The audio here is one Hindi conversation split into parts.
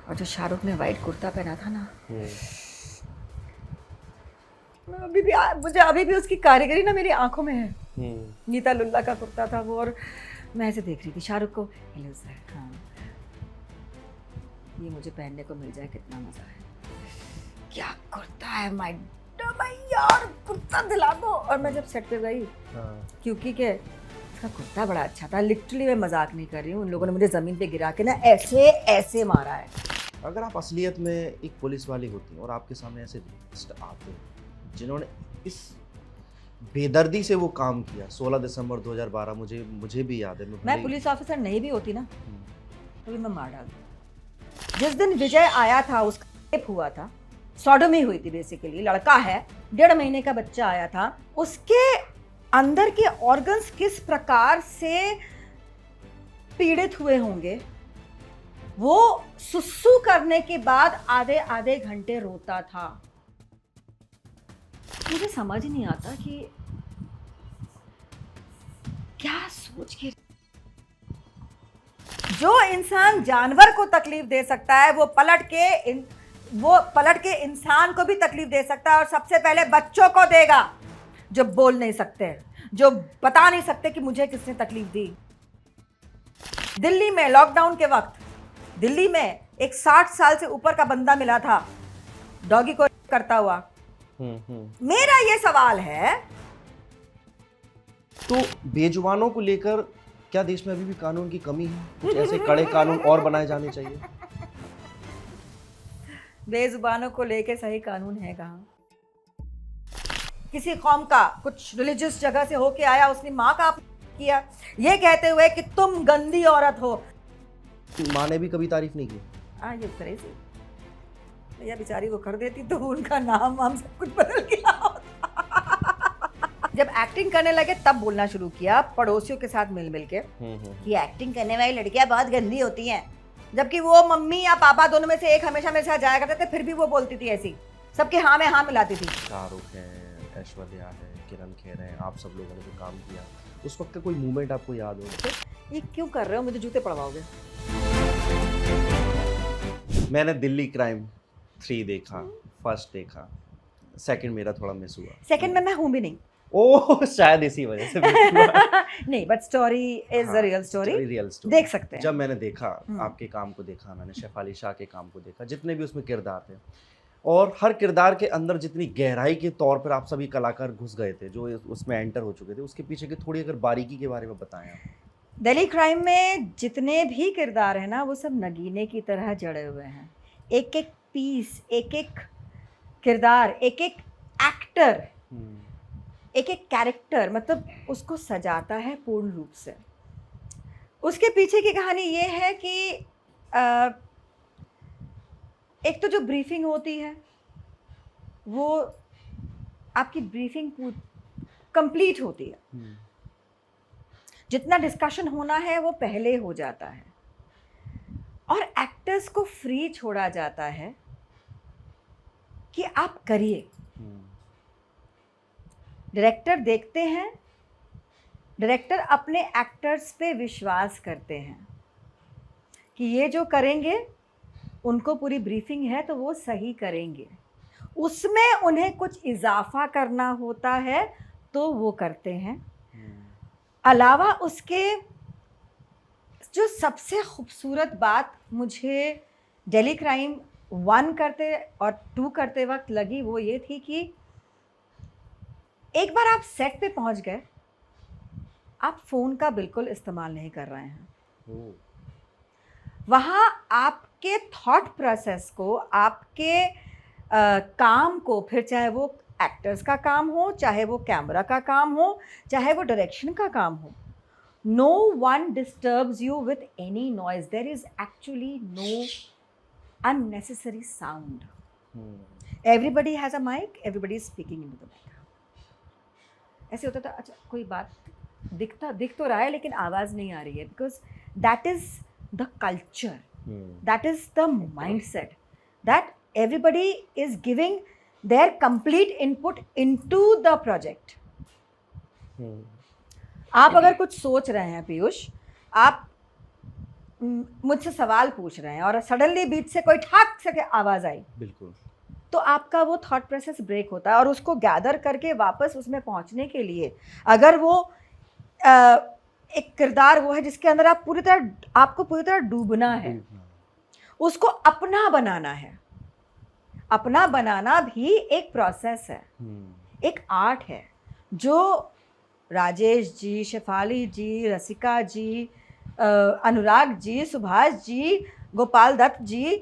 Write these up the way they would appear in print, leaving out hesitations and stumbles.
और जो शाहरुख ने वाइट कुर्ता पहना था ना, अभी भी मुझे अभी भी उसकी कारीगरी ना मेरी आंखों में है। नीता लुल्ला का कुर्ता था वो, और मैं ऐसे देख रही थी शाहरुख को, हेलो सर, हाँ ये मुझे पहनने को मिल जाए कितना मजा है। क्या कुर्ता है माय भाई यार, कुर्ता दिला दो। और मैं जब सेट पे गई, क्योंकि के उसका कुर्ता बड़ा अच्छा था, लिटरली मैं मजाक नहीं कर रही हूँ, उन लोगों ने मुझे जमीन पे गिरा के ना ऐसे ऐसे मारा है। अगर आप असलियत में एक पुलिस वाली होती और आपके सामने ऐसे लिस्ट आते जिन्होंने इस बेदर्दी से वो काम किया, 16 दिसंबर 2012 मुझे भी याद है। मैं पुलिस ऑफिसर नहीं भी होती ना तो भी मैं मार डालती। जिस दिन विजय आया था, उसका रेप हुआ था, सॉडोमी हुई थी बेसिकली, लड़का है, 1.5 महीने का बच्चा आया था, उसके अंदर के ऑर्गन्स किस प्रकार से पीड़ित हुए होंगे। वो सुसु करने के बाद आधे आधे घंटे रोता था। मुझे समझ ही नहीं आता कि क्या सोच के जो इंसान जानवर को तकलीफ दे सकता है वो पलट के इंसान को भी तकलीफ दे सकता है, और सबसे पहले बच्चों को देगा जो बोल नहीं सकते, जो बता नहीं सकते कि मुझे किसने तकलीफ दी। दिल्ली में लॉकडाउन के वक्त दिल्ली में एक 60 साल से ऊपर का बंदा मिला था डॉगी को करता हुआ। मेरा ये सवाल है, तो बेजुबानों को लेकर क्या देश में अभी भी कानून की कमी है? कुछ ऐसे कड़े कानून और बनाए जाने चाहिए। बेजुबानों को लेकर सही कानून है कहाँ? किसी कौम का कुछ रिलीजियस जगह से होके आया, उसने माँ का अपमान किया ये कहते हुए कि तुम गंदी औरत हो। माँ ने भी कभी तारीफ नहीं की। ये क्रेजी भैया, बेचारी को कर देती तो उनका नाम वाम सब कुछ बदल गया होता। जब एक्टिंग करने लगे तब बोलना शुरू किया पड़ोसियों के साथ मिल मिल के कि एक्टिंग करने वाली लड़कियां बहुत गंदी होती हैं, जबकि वो मम्मी या पापा दोनों में से एक हमेशा मेरे साथ जाया करते थे, फिर भी वो बोलती थी ऐसी, सबके हाँ में हाँ मिलाती थी। शाहरुख है, ऐश्वर्या है, किरण खेर है, आप सब लोगों ने जो काम किया, उस वक्त का कोई मूवमेंट आपको याद हो? ये क्यों कर रहे हो, मुझे जूते पड़वाओगे? मैंने दिल्ली क्राइम 3 देखा, फर्स्ट देखा, सेकंड मेरा थोड़ा मिस हुआ। सेकंड में मैं हूं भी नहीं। ओह, शायद इसी वजह से नहीं, but story is the real story, real story देख सकते हैं। जब मैंने देखा आपके काम को देखा, मैंने शेफाली शाह के काम को देखा, जितने भी उसमें किरदार थे, और हर किरदार के अंदर जितनी गहराई के तौर पर आप सभी कलाकार घुस गए थे, जो उसमें एंटर हो चुके थे, उसके पीछे की थोड़ी अगर बारीकी के बारे में बताएं आप। दिल्ली क्राइम में जितने भी किरदार हैं ना, वो सब नगीने की तरह जड़े हुए हैं। एक एक पीस, एक एक किरदार, एक एक एक्टर, एक एक कैरेक्टर, मतलब उसको सजाता है पूर्ण रूप से। उसके पीछे की कहानी ये है कि एक तो जो ब्रीफिंग होती है वो आपकी ब्रीफिंग कंप्लीट होती है, जितना डिस्कशन होना है वो पहले हो जाता है, और एक्टर्स को फ्री छोड़ा जाता है कि आप करिए। डायरेक्टर देखते हैं, डायरेक्टर अपने एक्टर्स पे विश्वास करते हैं कि ये जो करेंगे, उनको पूरी ब्रीफिंग है तो वो सही करेंगे, उसमें उन्हें कुछ इजाफा करना होता है तो वो करते हैं। अलावा उसके जो सबसे खूबसूरत बात मुझे दिल्ली क्राइम 1 करते और 2 करते वक्त लगी, वो ये थी कि एक बार आप सेट पे पहुंच गए, आप फ़ोन का बिल्कुल इस्तेमाल नहीं कर रहे हैं। वहाँ आपके थॉट प्रोसेस को, आपके काम को, फिर चाहे वो एक्टर्स का काम हो, चाहे वो कैमरा का काम हो, चाहे वो डायरेक्शन का काम हो, no one disturbs you with any noise. There is actually no unnecessary sound. Everybody has a mic, everybody is speaking into the mic. ऐसे होता था, अच्छा कोई बात दिख तो रहा है लेकिन आवाज़ नहीं आ रही है, because that is the culture, that is the mindset, that everybody is giving their complete input into the project. आप अगर कुछ सोच रहे हैं पीयूष, आप मुझसे सवाल पूछ रहे हैं और सडनली बीच से कोई ठाक से आवाज़ आई, बिल्कुल। तो आपका वो थॉट प्रोसेस ब्रेक होता है और उसको गैदर करके वापस उसमें पहुंचने के लिए अगर वो एक किरदार वो है जिसके अंदर आपको पूरी तरह डूबना है, उसको अपना बनाना है। अपना बनाना भी एक प्रोसेस है, एक आर्ट है जो राजेश जी, शेफाली जी, रसिका जी, अनुराग जी, सुभाष जी, गोपाल दत्त जी,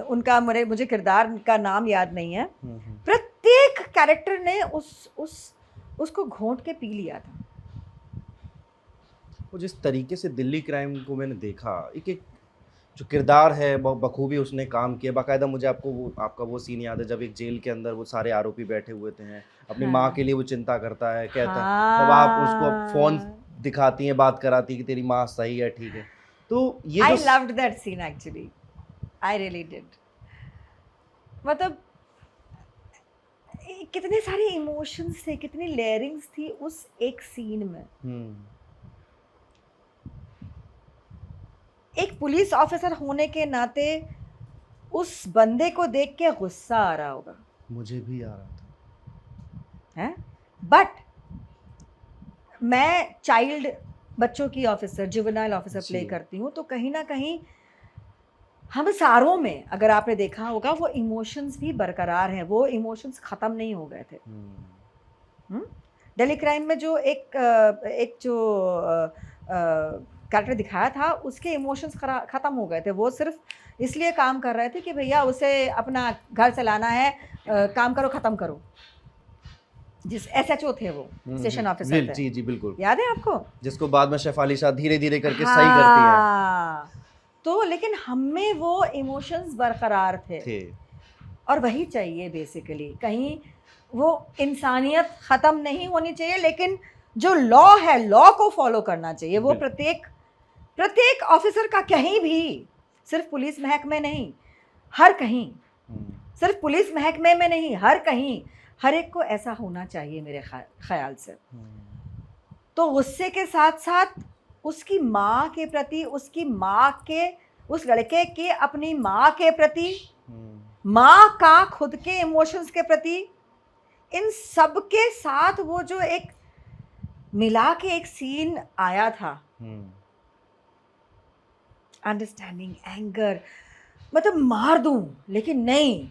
उनका मुझे किरदार का नाम याद नहीं है, प्रत्येक कैरेक्टर ने उसको घोंट के पी लिया था। वो जिस तरीके से दिल्ली क्राइम को मैंने देखा, एक एक जो किरदार है बखूबी उसने काम किया। बाकायदा मुझे आपका वो सीन याद है जब एक जेल के अंदर वो सारे आरोपी बैठे हुए थे, अपनी माँ के लिए वो चिंता करता है, कहता है तब आप उसको फ़ोन दिखाती हैं, बात कराती है कि तेरी माँ सही है, ठीक है। तो ये I loved that scene actually, I really did. मतलब कितने सारे इमोशंस थे, कितनी लेयरिंग्स थी उस एक सीन में। एक पुलिस ऑफिसर होने के नाते उस बंदे को देख के गुस्सा आ रहा होगा, मुझे भी आ रहा था है, बट मैं चाइल्ड बच्चों की ऑफिसर, जुवेनाइल ऑफिसर प्ले करती हूँ, तो कहीं ना कहीं हम सारों में अगर आपने देखा होगा वो इमोशंस भी बरकरार हैं, वो इमोशंस ख़त्म नहीं हो गए थे। दिल्ली क्राइम में जो एक जो कैरेक्टर दिखाया था उसके इमोशंस ख़त्म हो गए थे, वो सिर्फ इसलिए काम कर रहे थे कि भैया उसे अपना घर चलाना है, काम करो ख़त्म करो। जिस SHO थे वो, स्टेशन ऑफिसर थे। जी जी बिल्कुल, याद है आपको, जिसको बाद में शेफाली शाह धीरे धीरे करके सही करती है। तो लेकिन हम में वो इमोशंस बरकरार थे और वही चाहिए बेसिकली। कहीं वो इंसानियत ख़त्म नहीं होनी चाहिए, लेकिन जो लॉ है, लॉ को फॉलो करना चाहिए। वो प्रत्येक ऑफिसर का कहीं भी, सिर्फ पुलिस महकमे नहीं, हर कहीं, सिर्फ पुलिस महकमे में नहीं, हर कहीं, हर एक को ऐसा होना चाहिए मेरे ख्याल से। तो गुस्से के साथ साथ उसकी माँ के प्रति, उसकी माँ के, उस लड़के के अपनी माँ के प्रति, माँ का खुद के इमोशंस के प्रति, इन सब के साथ वो जो एक मिला के एक सीन आया था, अंडरस्टैंडिंग, एंगर, मतलब मार दूं लेकिन नहीं,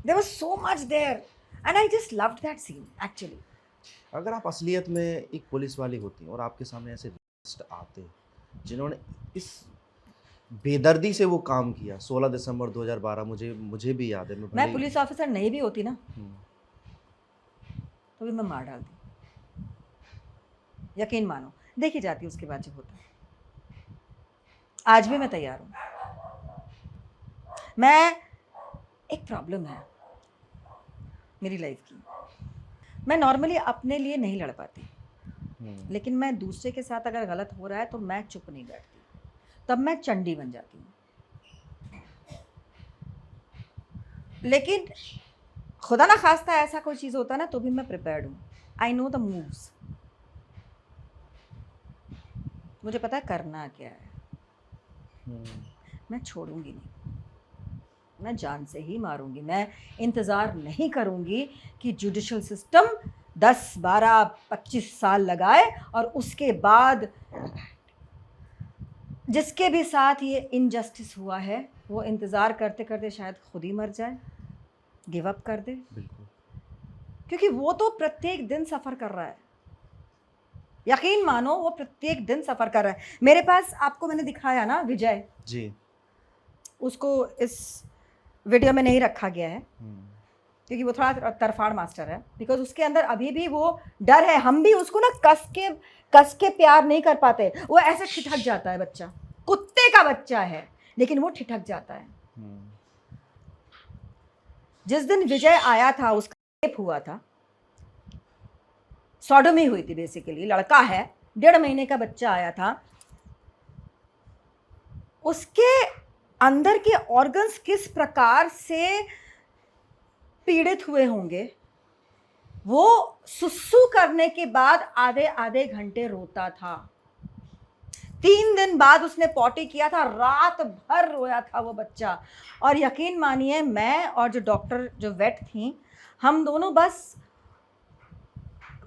there was so much there and I just loved that scene actually। अगर आप असलियत में एक पुलिस वाली होती और आपके सामने ऐसे आते जिन्होंने इस बेदर्दी से वो काम किया, 16 दिसंबर 2012 मुझे भी याद है। मैं पुलिस ऑफिसर नहीं भी होती ना तो भी मैं मार डालती, यकीन मानो, देखी जाती उसके बाद जो होता। आज भी मैं तैयार हूँ। मैं, एक प्रॉब्लम है मेरी लाइफ की, मैं नॉर्मली अपने लिए नहीं लड़ पाती, लेकिन मैं दूसरे के साथ अगर गलत हो रहा है तो मैं चुप नहीं बैठती, तब मैं चंडी बन जाती हूँ। लेकिन खुदा ना खास्ता ऐसा कोई चीज़ होता ना तो भी मैं प्रिपेयर्ड हूँ। आई नो द मूव्स, मुझे पता है करना क्या है। मैं छोड़ूंगी नहीं, मैं जान से ही मारूंगी। मैं इंतज़ार नहीं करूंगी कि जुडिशल सिस्टम 10, 12, 25 साल लगाए और उसके बाद जिसके भी साथ ये इनजस्टिस हुआ है वो इंतज़ार करते करते शायद खुद ही मर जाए, गिव अप कर दे। बिल्कुल, क्योंकि वो तो प्रत्येक दिन सफ़र कर रहा है, यकीन मानो वो प्रत्येक दिन सफ़र कर रहा है। मेरे पास, आपको मैंने दिखाया ना विजय जी, उसको इस वीडियो में नहीं रखा गया है क्योंकि वो थोड़ा तरफाड़ मास्टर है, बिकॉज उसके अंदर अभी भी वो डर है। हम भी उसको ना कस के प्यार नहीं कर पाते, वो ऐसे ठिठक जाता है, बच्चा कुत्ते का बच्चा है लेकिन वो ठिठक जाता है। जिस दिन विजय आया था, उसका रेप हुआ था, सॉडोमी हुई थी बेसिकली, लड़का है, 1.5 महीने का बच्चा आया था, उसके अंदर के ऑर्गन्स किस प्रकार से पीड़ित हुए होंगे वो सुसु करने के बाद आधे आधे घंटे रोता था। 3 दिन बाद उसने पॉटी किया था, रात भर रोया था वो बच्चा। और यकीन मानिए, मैं और जो डॉक्टर, जो वेट थी, हम दोनों बस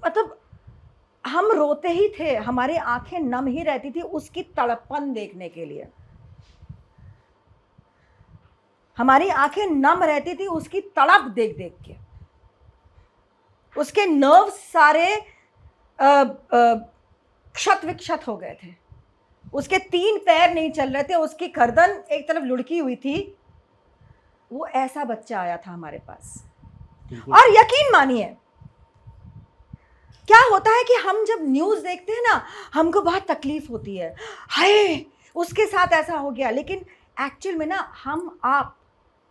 मतलब हम रोते ही थे, हमारी आंखें नम ही रहती थी उसकी तड़पन देखने के लिए। हमारी आंखें नम रहती थी उसकी तड़प देख देख के। उसके नर्व सारे क्षत विक्षत हो गए थे। उसके 3 पैर नहीं चल रहे थे, उसकी गर्दन एक तरफ लुढ़की हुई थी। वो ऐसा बच्चा आया था हमारे पास। और यकीन मानिए, क्या होता है कि हम जब न्यूज़ देखते हैं ना, हमको बहुत तकलीफ होती है, हाय उसके साथ ऐसा हो गया। लेकिन एक्चुअल में ना, हम, आप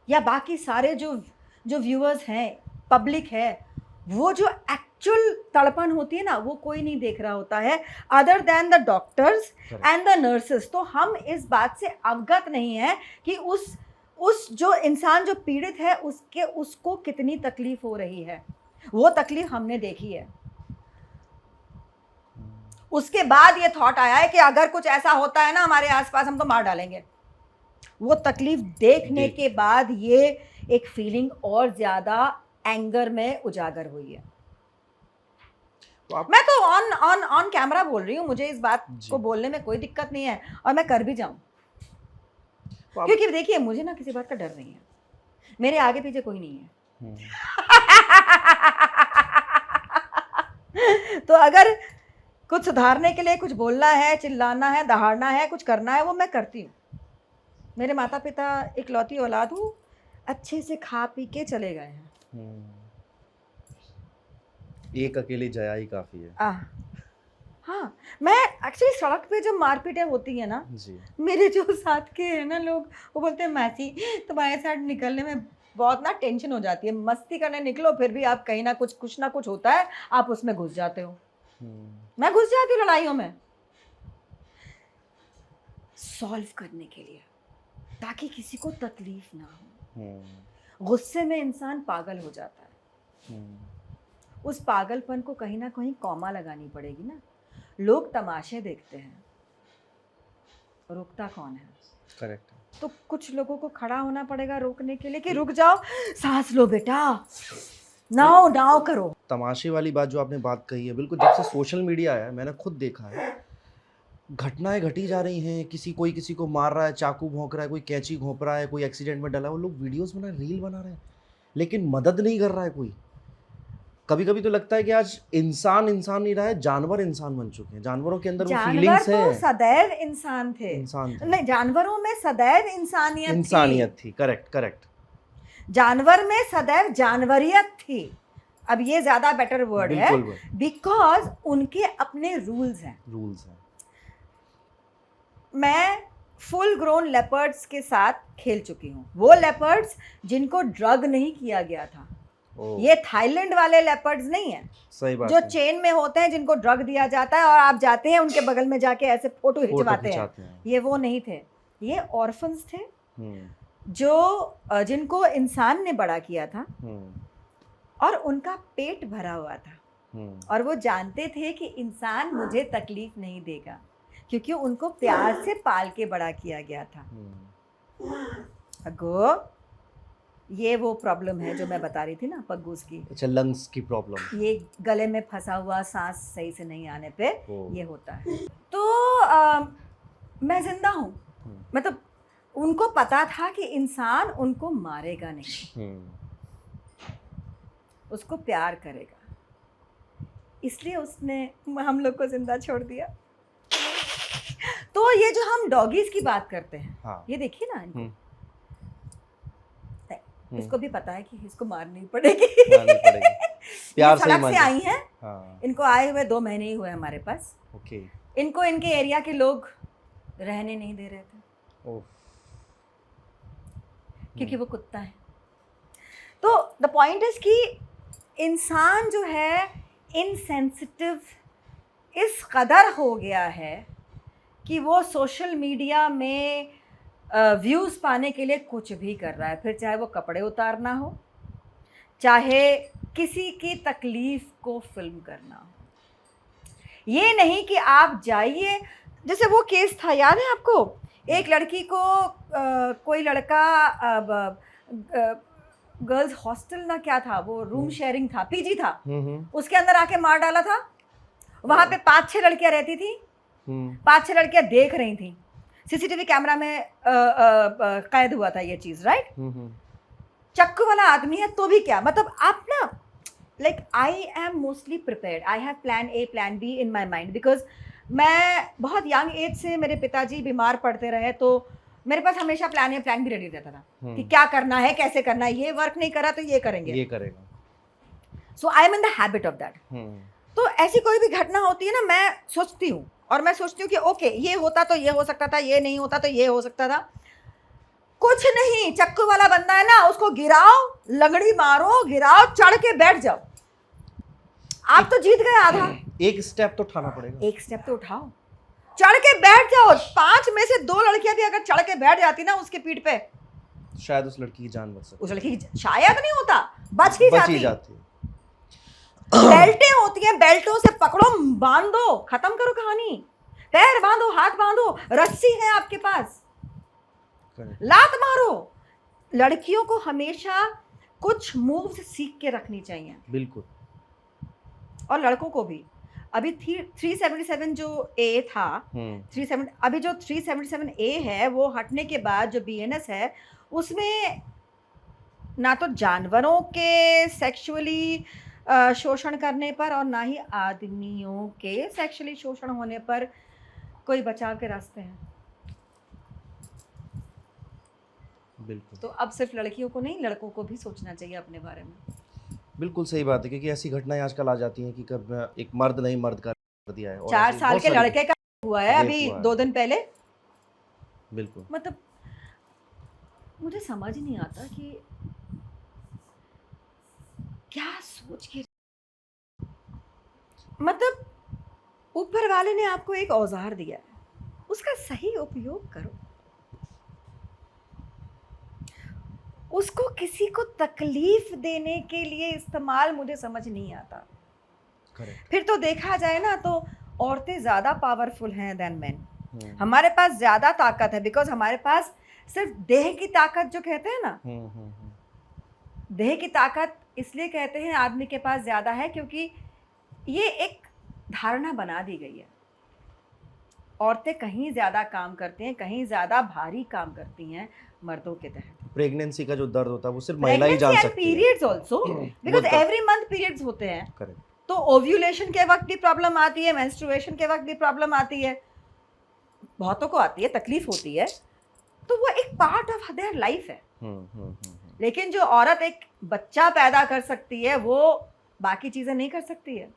या बाकी सारे जो व्यूअर्स हैं, पब्लिक है, वो जो एक्चुअल तड़पन होती है ना, वो कोई नहीं देख रहा होता है other than the doctors and the nurses. तो हम इस बात से अवगत नहीं है कि उस जो इंसान जो पीड़ित है उसको कितनी तकलीफ हो रही है। वो तकलीफ हमने देखी है। उसके बाद ये थॉट आया है कि अगर कुछ ऐसा होता है ना हमारे आसपास, हम तो मार डालेंगे। वो तकलीफ देखने के बाद ये एक फीलिंग और ज्यादा एंगर में उजागर हुई है। मैं तो ऑन कैमरा बोल रही हूँ, मुझे इस बात को बोलने में कोई दिक्कत नहीं है, और मैं कर भी जाऊं, क्योंकि देखिए, मुझे ना किसी बात का डर नहीं है, मेरे आगे पीछे कोई नहीं है। तो अगर कुछ सुधारने के लिए कुछ बोलना है, चिल्लाना है, दहाड़ना है, कुछ करना है, वो मैं करती हूँ। मेरे माता पिता इकलौती औलाद हूँ, अच्छे से खा पी के चले गए हैं। एक अकेली जया ही काफी है। हाँ, मैं एक्चुअली सड़क पे जब मारपीटें होती है ना जी, मेरे जो साथ के हैं ना लोग, वो बोलते हैं मैसी तुम्हारे साथ निकलने में बहुत ना टेंशन हो जाती है, मस्ती करने निकलो फिर भी आप कहीं ना कुछ होता है, आप उसमें घुस जाते हो। मैं घुस जाती हूँ लड़ाइयों में, सॉल्व करने के लिए, ताकि किसी को तकलीफ ना हो। गुस्से में इंसान पागल हो जाता है। उस पागलपन को कहीं ना कहीं कॉमा लगानी पड़ेगी ना। लोग तमाशे देखते हैं, रुकता कौन है? करेक्ट। तो कुछ लोगों को खड़ा होना पड़ेगा रोकने के लिए कि रुक जाओ, सांस लो बेटा, नाव नाव करो। तमाशे वाली बात जो आपने बात कही है, बिल्कुल जब से सोशल मीडिया आया मैंने खुद देखा है, घटनाएं घटी जा रही हैं। कोई किसी को मार रहा है, चाकू भोंक रहा है, कोई कैंची घोंप रहा है, कोई एक्सीडेंट में डला, वो लोग वीडियोस बना, रील बना रहे हैं, लेकिन मदद नहीं कर रहा है कोई। कभी कभी तो लगता है कि आज इंसान नहीं रहा है, जानवर इंसान बन चुके हैं। जानवरों के अंदर वो फीलिंग्स है। सदैव इंसान थे। नहीं, जानवरों में सदैव इंसानियत थी। करेक्ट। जानवर में सदैव जानवरियत थी। अब ये ज्यादा बेटर वर्ड है, बिकॉज उनके अपने रूल्स हैं। मैं फुल ग्रोन लेपर्ड्स के साथ खेल चुकी हूँ, वो लेपर्ड्स जिनको ड्रग नहीं किया गया था। ये थाईलैंड वाले लेपर्ड्स नहीं है, सही बात जो है। चेन में होते हैं, जिनको ड्रग दिया जाता है और आप जाते हैं उनके बगल में जाके ऐसे फोटो खिंचवाते हैं। ये वो नहीं थे, ये ऑर्फन्स थे जो जिनको इंसान ने बड़ा किया था और उनका पेट भरा हुआ था और वो जानते थे कि इंसान मुझे तकलीफ नहीं देगा, क्योंकि उनको प्यार से पाल के बड़ा किया गया था। अगो, ये वो प्रॉब्लम है जो मैं बता रही थी ना, पग्गूस की। अच्छा, लंग्स की प्रॉब्लम। ये गले में फंसा हुआ सांस सही से नहीं आने पे ये होता है। तो मैं जिंदा हूँ, मतलब उनको पता था कि इंसान उनको मारेगा नहीं, उसको प्यार करेगा, इसलिए उसने हम लोग को जिंदा छोड़ दिया। तो ये जो हम डॉगीज की बात करते हैं, हाँ। ये देखिए ना, इनको इसको भी पता है कि इसको मारनी पड़ेगी। प्यार से आई हैं। हाँ। इनको आए हुए 2 महीने ही हुए हमारे पास। ओके। इनको इनके एरिया के लोग रहने नहीं दे रहे थे। ओह। क्योंकि वो कुत्ता है। तो द पॉइंट इज कि इंसान जो है इनसेंसिटिव इस कदर हो गया है कि वो सोशल मीडिया में व्यूज़ पाने के लिए कुछ भी कर रहा है, फिर चाहे वो कपड़े उतारना हो, चाहे किसी की तकलीफ को फिल्म करना। ये नहीं कि आप जाइए, जैसे वो केस था याद है आपको, एक लड़की को कोई लड़का गर्ल्स हॉस्टल ना क्या था वो, रूम शेयरिंग था, पीजी था, उसके अंदर आके मार डाला था। वहां पे 5-6 लड़कियां रहती थी, 5-6 लड़कियां देख रही थी, सीसीटीवी कैमरा में कैद हुआ था ये चीज, राइट। चक्कू वाला आदमी है तो भी क्या, मतलब आप ना, like I am mostly prepared, I have plan A plan be in my mind, because मैं बहुत यंग एज से मेरे पिताजी बीमार पड़ते रहे, तो मेरे पास हमेशा plan A plan be ready रहता था कि क्या करना है, कैसे करना है, ये वर्क नहीं करा तो ये करेंगे, ये करेगा। So I am in the habit of that. तो ऐसी कोई भी घटना होती है ना, मैं सोचती हूँ, और मैं सोचती हूँ कि ओके ये होता तो ये हो सकता था, ये नहीं होता तो ये हो सकता था। कुछ नहीं, चक्कू वाला बंदा है ना, उसको गिराओ, लंगड़ी मारो, गिराओ, चढ़ के बैठ जाओ, आप तो जीत गए आधा। एक स्टेप तो उठाना पड़ेगा, एक स्टेप तो उठाओ, चढ़ के बैठ जाओ। 5 में से 2 लड़कियां भी अगर चढ़ के बैठ जाती ना उसके पीठ पे, शायद उस लड़की की जान बच सकती, उस लड़की की शायद नहीं होता, बच ही जाती। बेल्टें होती हैं, बेल्टों से पकड़ो, बांधो, खत्म करो कहानी, पैर बांधो, हाथ बांधो, रस्सी है आपके पास, लात मारो। लड़कियों को हमेशा कुछ मूव्स सीख के रखनी चाहिए, बिल्कुल, और लड़कों को भी। अभी 377 जो ए था, 37, अभी जो 377 ए है वो हटने के बाद जो BNS है, उसमें ना तो जानवरों के सेक्सुअली शोषण करने पर और ना ही आदमियों के सेक्सुअली शोषण होने पर कोई बचाव के रास्ते हैं। बिल्कुल। तो अब सिर्फ लड़कियों को नहीं, लड़कों को भी सोचना चाहिए अपने बारे में। बिल्कुल सही बात है, क्योंकि ऐसी घटनाएं आजकल आ जाती हैं कि कब एक मर्द नहीं मर्द का कर दिया है, और 4 ऐसी साल बहुत के सारी- लड़के का हुआ है अभी 2 दिन पहले। बिल्कुल, मतलब मुझे समझ नहीं आता कि क्या सोच के, मतलब ऊपर वाले ने आपको एक औजार दिया है, उसका सही उपयोग करो। उसको किसी को तकलीफ देने के लिए इस्तेमाल मुझे समझ नहीं आता। करेक्ट। फिर तो देखा जाए ना तो औरतें ज़्यादा पावरफुल हैं देन मेन। हमारे पास ज़्यादा ताकत है, बिकॉज हमारे पास सिर्फ देह की ताकत जो कहते हैं ना, देह की ताकत इसलिए कहते हैं आदमी के पास ज़्यादा है क्योंकि ये एक धारणा बना दी गई है। औरतें कहीं ज़्यादा काम करती हैं, कहीं ज़्यादा भारी काम करती हैं मर्दों के तहत। प्रेगनेंसी का जो दर्द होता है वो सिर्फ महिला ही जान सकती है। Periods also, because every month periods होते हैं। करेक्ट। तो ओव्यूलेशन के वक्त भी प्रॉब्लम आती है, मेंस्ट्रुएशन के वक्त भी प्रॉब्लम आती है, बहुतों को आती है, तकलीफ होती है, तो वो एक पार्ट ऑफ देयर लाइफ है। लेकिन जो औरत एक बच्चा पैदा कर सकती है वो बाकी चीजें नहीं कर सकती है।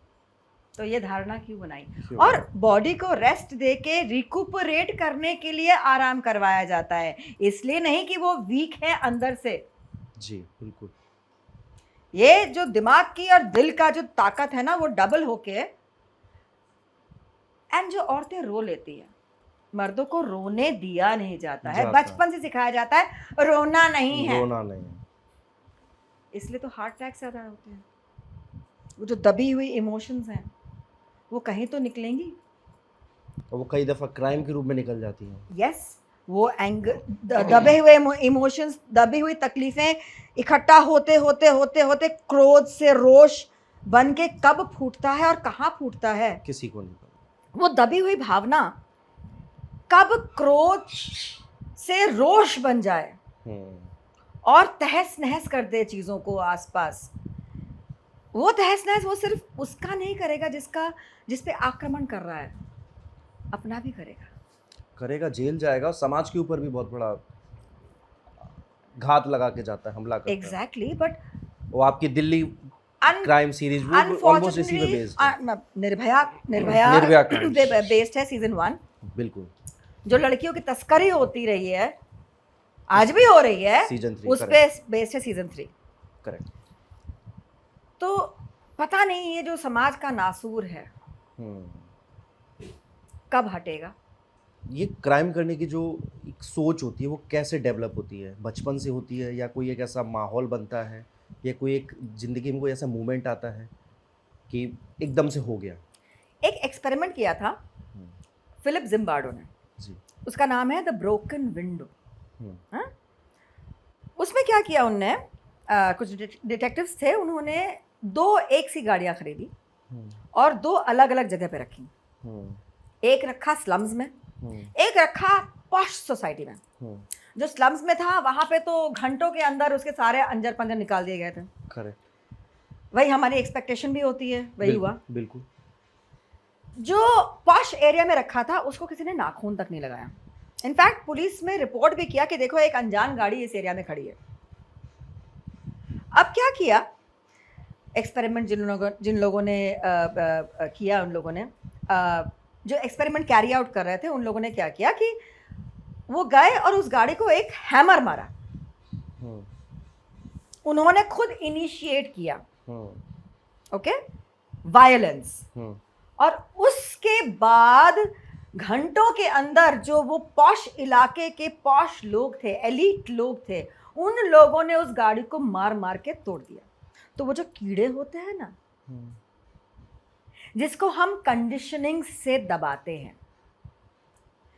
तो ये धारणा क्यों बनाई? और बॉडी को रेस्ट देके रिकूपरेट करने के लिए आराम करवाया जाता है, इसलिए नहीं कि वो वीक है अंदर से। जी बिल्कुल। ये जो दिमाग की और दिल का जो ताकत है ना वो डबल होके, एंड जो औरतें रो लेती है, मर्दों को रोने दिया नहीं जाता है, बचपन से सिखाया जाता है रोना नहीं है, रोना नहीं है, इसलिए तो हार्ट अटैक ज्यादा होते हैं। वो जो दबी हुई इमोशंस हैं वो कहीं तो निकलेंगी, और वो कई दफा क्राइम के रूप में निकल जाती हैं। यस, वो एंगर, दबे हुए इमोशंस, दबी हुई तकलीफें इकट्ठा होते होते होते होते क्रोध से रोष बन के कब फूटता है और कहाँ फूटता है किसी को नहीं पता। वो दबी हुई भावना कब क्रोध से रोष बन जाए और तहस नहस कर दे चीज़ों को आसपास। वो तहस नहस वो सिर्फ उसका नहीं करेगा जिस पे आक्रमण कर रहा है, अपना भी करेगा, जेल जाएगा, और समाज के ऊपर भी बहुत बड़ा घात लगा के जाता है, हमला करता है। एग्जैक्टली, बट वो आपकी दिल्ली क्राइम सीरीज वो ऑलमोस्ट इसी पे बेस्ड है। निर्भया बेस्ड है सीजन 1। बिल्कुल। जो लड़कियों की तस्करी होती रही है, आज भी हो रही है, सीजन 3 उस पे बेस्ड है सीजन 3। करेक्ट। तो पता नहीं ये जो समाज का नासूर है कब हटेगा। ये क्राइम करने की जो एक सोच होती है वो कैसे डेवलप होती है? बचपन से होती है या कोई एक ऐसा माहौल बनता है या कोई एक ज़िंदगी में कोई ऐसा मोमेंट आता है कि एकदम से हो गया? एक एक्सपेरिमेंट किया था हम्म, फिलिप जिम्बार्डो ने, जी। उसका नाम है द ब्रोकन विंडो। हम्म, हाँ, उसमें क्या किया उनने, कुछ डिटेक्टिव्स थे, उन्होंने दो एक सी गाड़ियाँ खरीदी हम्म, और दो अलग अलग जगह पे रखी। हम्म, एक रखा स्लम्स में, हम्म, एक रखा पॉश सोसाइटी में। हम्म, जो स्लम्स में था वहाँ पे तो घंटों के अंदर उसके सारे अंजर पंजर निकाल दिए गए थे। करेक्ट। वही हमारी एक्सपेक्टेशन भी होती है, वही हुआ। बिल्कुल। जो पॉश एरिया में रखा था उसको किसी ने नाखून तक नहीं लगाया। इनफैक्ट पुलिस में रिपोर्ट भी किया कि देखो एक अनजान गाड़ी इस एरिया में खड़ी है। अब क्या किया, एक्सपेरिमेंट जिन लोगों ने किया, उन लोगों ने जो एक्सपेरिमेंट कैरी आउट कर रहे थे, उन लोगों ने क्या किया कि वो गए और उस गाड़ी को एक हैमर मारा। हम्म, उन्होंने खुद इनिशिएट किया, हम्म, ओके, वायलेंस। हम्म, और उसके बाद घंटों के अंदर जो वो पॉश इलाके के पॉश लोग थे, एलीट लोग थे, उन लोगों ने उस गाड़ी को मार मार के तोड़ दिया। तो वो जो कीड़े होते हैं ना, हम्म, जिसको हम कंडीशनिंग से दबाते हैं,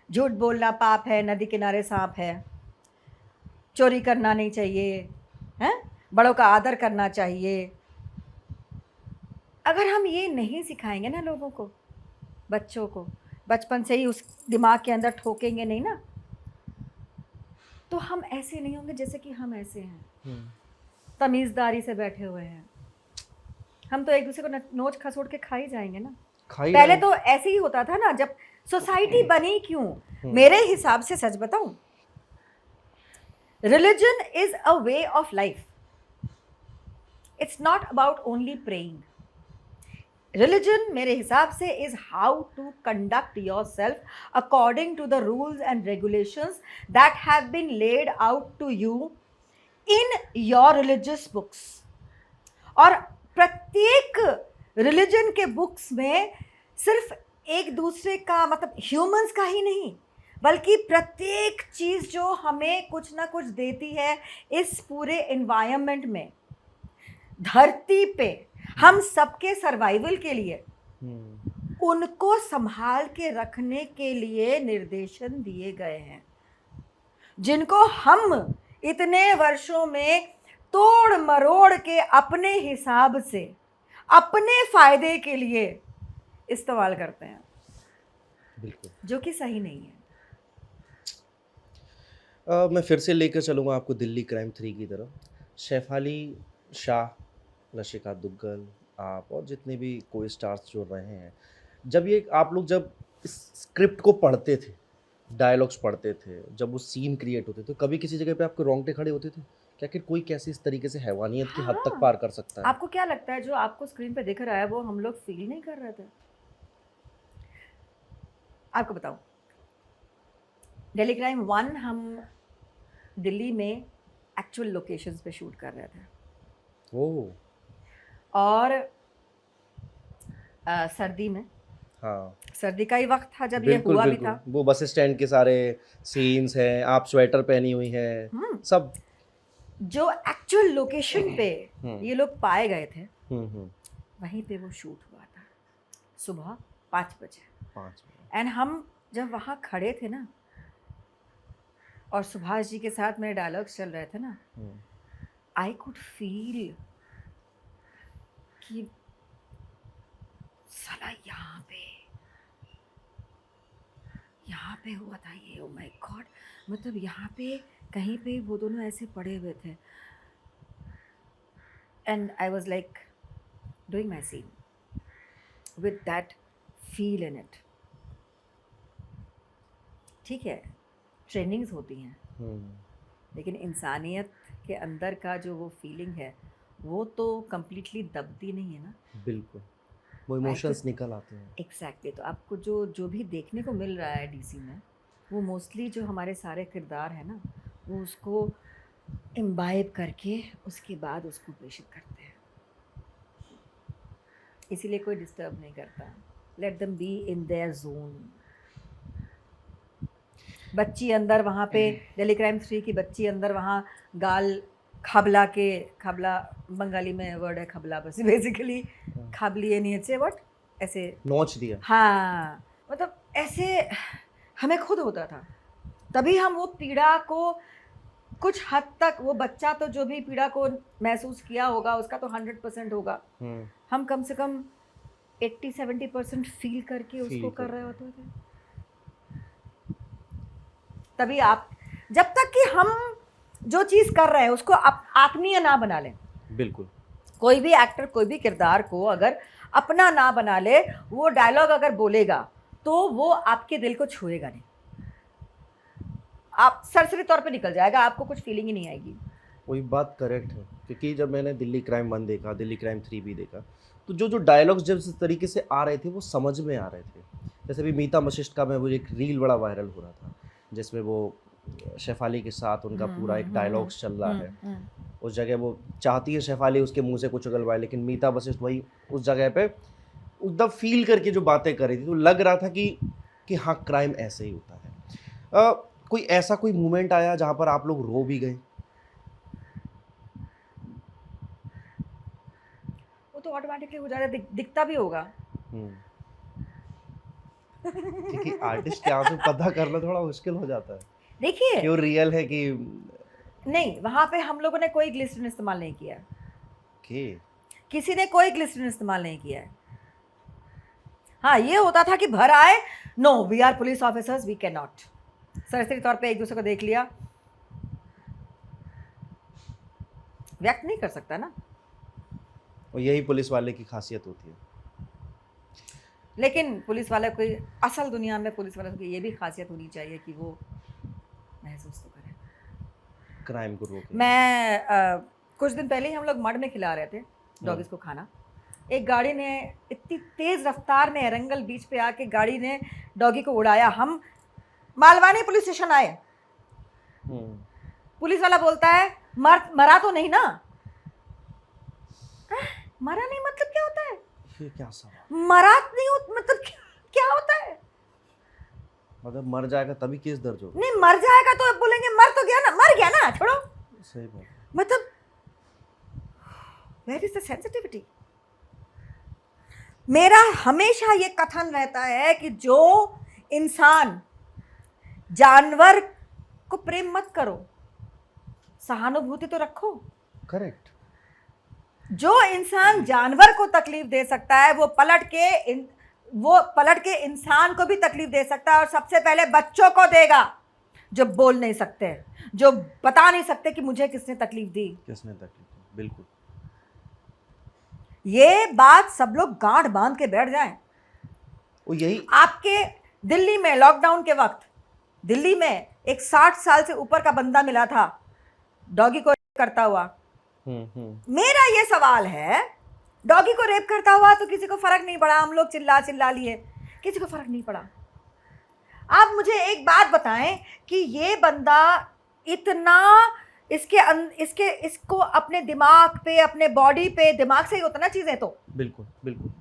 झूठ बोलना पाप है, नदी किनारे सांप है, चोरी करना नहीं चाहिए, हैं, बड़ों का आदर करना चाहिए। अगर हम ये नहीं सिखाएंगे ना लोगों को, बच्चों को बचपन से ही उस दिमाग के अंदर ठोकेंगे नहीं ना, तो हम ऐसे नहीं होंगे जैसे कि हम ऐसे हैं, हम्म, तमीज़दारी से बैठे हुए हैं। हम तो एक दूसरे को नोच खसोट के खा ही जाएंगे ना। खाई पहले जाए। तो ऐसे ही होता था ना, जब सोसाइटी बनी क्यों, हम्म, मेरे हिसाब से सच बताऊं, religion is a way of life. It's not about only praying. Religion मेरे हिसाब से is how to conduct yourself according to the rules and regulations that have been laid out to you in your religious books. और प्रत्येक रिलीजन के बुक्स में सिर्फ एक दूसरे का, मतलब ह्यूमंस का ही नहीं, बल्कि प्रत्येक चीज़ जो हमें कुछ ना कुछ देती है इस पूरे एनवायरनमेंट में, धरती पे हम सबके सर्वाइवल के लिए, हम्म, उनको संभाल के रखने के लिए निर्देशन दिए गए हैं, जिनको हम इतने वर्षों में तोड़ मरोड़ के अपने हिसाब से, अपने फायदे के लिए इस्तेमाल करते हैं, बिल्कुल। जो कि सही नहीं है। मैं फिर से लेकर चलूँगा आपको दिल्ली क्राइम 3 की तरफ। शेफाली शाह, रशिका दुग्गल, आप और जितने भी को स्टार्स जो रहे हैं, जब ये आप लोग जब इस स्क्रिप्ट को पढ़ते थे, डायलॉग्स पढ़ते थे, जब वो सीन क्रिएट होते थे, कभी किसी जगह पे आपके रोंगटे खड़े होते थे क्या कि कोई कैसे इस तरीके से हैवानियत की हद तक हाँ, पार कर सकता है? आपको क्या लगता है जो आपको स्क्रीन पे दिख रहा है वो हम लोग फील नहीं कर रहे थे? आपको बताऊं, दिल्ली क्राइम 1 हम दिल्ली में एक्चुअल लोकेशंस पे शूट कर रहे थे, ओह! और सर्दी में, हाँ, सर्दी का ही वक्त था जब ये बिल्कुल, हुआ भी बिल्कुल। था। वो बस स्टैंड के सारे सीन्स हैं, आप स्वेटर पहनी हुई हैं, हम्म, सब। जो एक्चुअल लोकेशन पे हुँ, ये लोग पाए गए थे, हुँ, हुँ, वहीं पे वो शूट हुआ था, सुबह 5 बजे। 5 मिनट। एंड हम जब वहाँ खड़े थे ना, और सुभाष जी के साथ मेरे डायलॉग्स चल रहे थे ना, हुँ, आई कुड फील कि साला यहाँ पे हुआ था ये, ओ माय गॉड, मतलब यहाँ पे कहीं पे वो दोनों ऐसे पड़े हुए थे, and I was like doing my scene with that feel in it. ठीक है, ट्रेनिंग्स होती हैं, हुँ, लेकिन इंसानियत के अंदर का जो वो फीलिंग है वो तो कंप्लीटली दबती नहीं है ना। बिल्कुल। वो आई इमोशंस कुड, निकल आते हैं। एग्जैक्टली। तो आपको जो जो भी देखने को मिल रहा है डीसी में, वो मोस्टली जो हमारे सारे किरदार हैं ना, वो उसको इम्बाइब करके उसके बाद उसको प्रेषित करते हैं, इसीलिए कोई डिस्टर्ब नहीं करता। Let them be in their zone. बच्ची अंदर वहाँ पे, दिल्ली क्राइम 3 की बच्ची अंदर वहाँ गाल खाबला बंगाली में वर्ड है खबला, बस बेसिकली खाबलिए नहीं अच्छे व्हाट ऐसे, नोच दिया। हाँ मतलब ऐसे हमें खुद होता था, तभी हम वो पीड़ा को कुछ हद तक, वो बच्चा तो जो भी पीड़ा को महसूस किया होगा उसका तो 100% होगा, हम कम से कम 80-70% फील करके उसको कर रहे होते थे। तभी आप, जब तक कि हम जो चीज़ कर रहे हैं उसको आत्मीय ना बना लें, बिल्कुल, कोई भी एक्टर कोई भी किरदार को अगर अपना ना बना ले, वो डायलॉग अगर बोलेगा तो वो आपके दिल को छुएगा नहीं, आप सरसरी तौर पे निकल जाएगा, आपको कुछ फीलिंग ही नहीं आएगी। वही बात करेक्ट है, क्योंकि जब मैंने दिल्ली क्राइम 1 देखा, दिल्ली क्राइम 3 भी देखा, तो जो डायलॉग्स जिस तरीके से आ रहे थे वो समझ में आ रहे थे। जैसे भी मीता वशिष्ठ का, मैं वो एक रील बड़ा वायरल हो रहा था जिसमें वो शेफाली के साथ उनका पूरा एक डायलॉग्स चल रहा है। उस जगह वो चाहती है शेफाली उसके मुंह से कुछ उगलवाए, लेकिन मीता वशिष्ठ वही उस जगह पे एकदम फील करके जो बातें कर रही थी, तो लग रहा था कि हाँ, क्राइम ऐसे ही होता है। कोई ऐसा कोई मोमेंट आया जहाँ पर आप लोग रो भी गए? वो तो ऑटोमेटिकली हो जाता है, दिखता भी होगा। क्योंकि आर्टिस्ट के यहाँ पे पता करना थोड़ा मुश्किल हो जाता है देखिए कि वो रियल है कि नहीं, वहाँ पे हम लोगों ने कोई ग्लिसरीन इस्तेमाल नहीं किया है, किसी ने कोई ग्लिसरीन इस्तेमाल नहीं किया है। हाँ, ये होता था कि भर आए, no we are police officers, we can not, सरसरी तौर पे एक दूसरे को देख लिया, व्यक्त नहीं कर सकता ना, और यही पुलिस वाले की खासियत होती है। लेकिन पुलिस वाले कोई असल दुनिया में पुलिस वाले की ये भी खासियत होनी चाहिए कि वो महसूस तो करें क्राइम को रोके। मैं कुछ दिन पहले ही हम लोग मड में खिला रहे थे डॉगीज को खाना, एक गाड़ी ने इतनी तेज़ रफ्तार में एरंगल बीच पे आके गाड़ी ने डॉगी को उड़ाया। हम मालवानी पुलिस स्टेशन आए, पुलिस वाला बोलता है मरा तो नहीं ना? मरा नहीं मतलब क्या होता है? ये क्या सवाल? मरा नहीं मतलब क्या होता है? मतलब मर जाएगा तभी केस दर्ज होगा? नहीं, मर जाएगा तो बोलेंगे मर तो गया ना, मर गया ना, छोड़ो। सही बात। मतलब वेयर इज द सेंसिटिविटी? मेरा हमेशा ये कथन रहता है कि जो इंसान जानवर को प्रेम मत करो, सहानुभूति तो रखो। करेक्ट। जो इंसान जानवर को तकलीफ दे सकता है वो पलट के इंसान को भी तकलीफ दे सकता है, और सबसे पहले बच्चों को देगा जो बोल नहीं सकते, जो बता नहीं सकते कि मुझे किसने तकलीफ दी। बिल्कुल। ये बात सब लोग गांठ बांध के बैठ जाएं। वो यही आपके दिल्ली में लॉकडाउन के वक्त दिल्ली में एक 60 साल से ऊपर का बंदा मिला था डॉगी को रेप करता हुआ। मेरा ये सवाल है, डॉगी को रेप करता हुआ तो किसी को फर्क नहीं पड़ा, हम लोग चिल्ला लिए, किसी को फर्क नहीं पड़ा। आप मुझे एक बात बताएं कि ये बंदा इतना इसको अपने दिमाग पे, अपने बॉडी पे, दिमाग से ही होता ना चीजें, तो बिल्कुल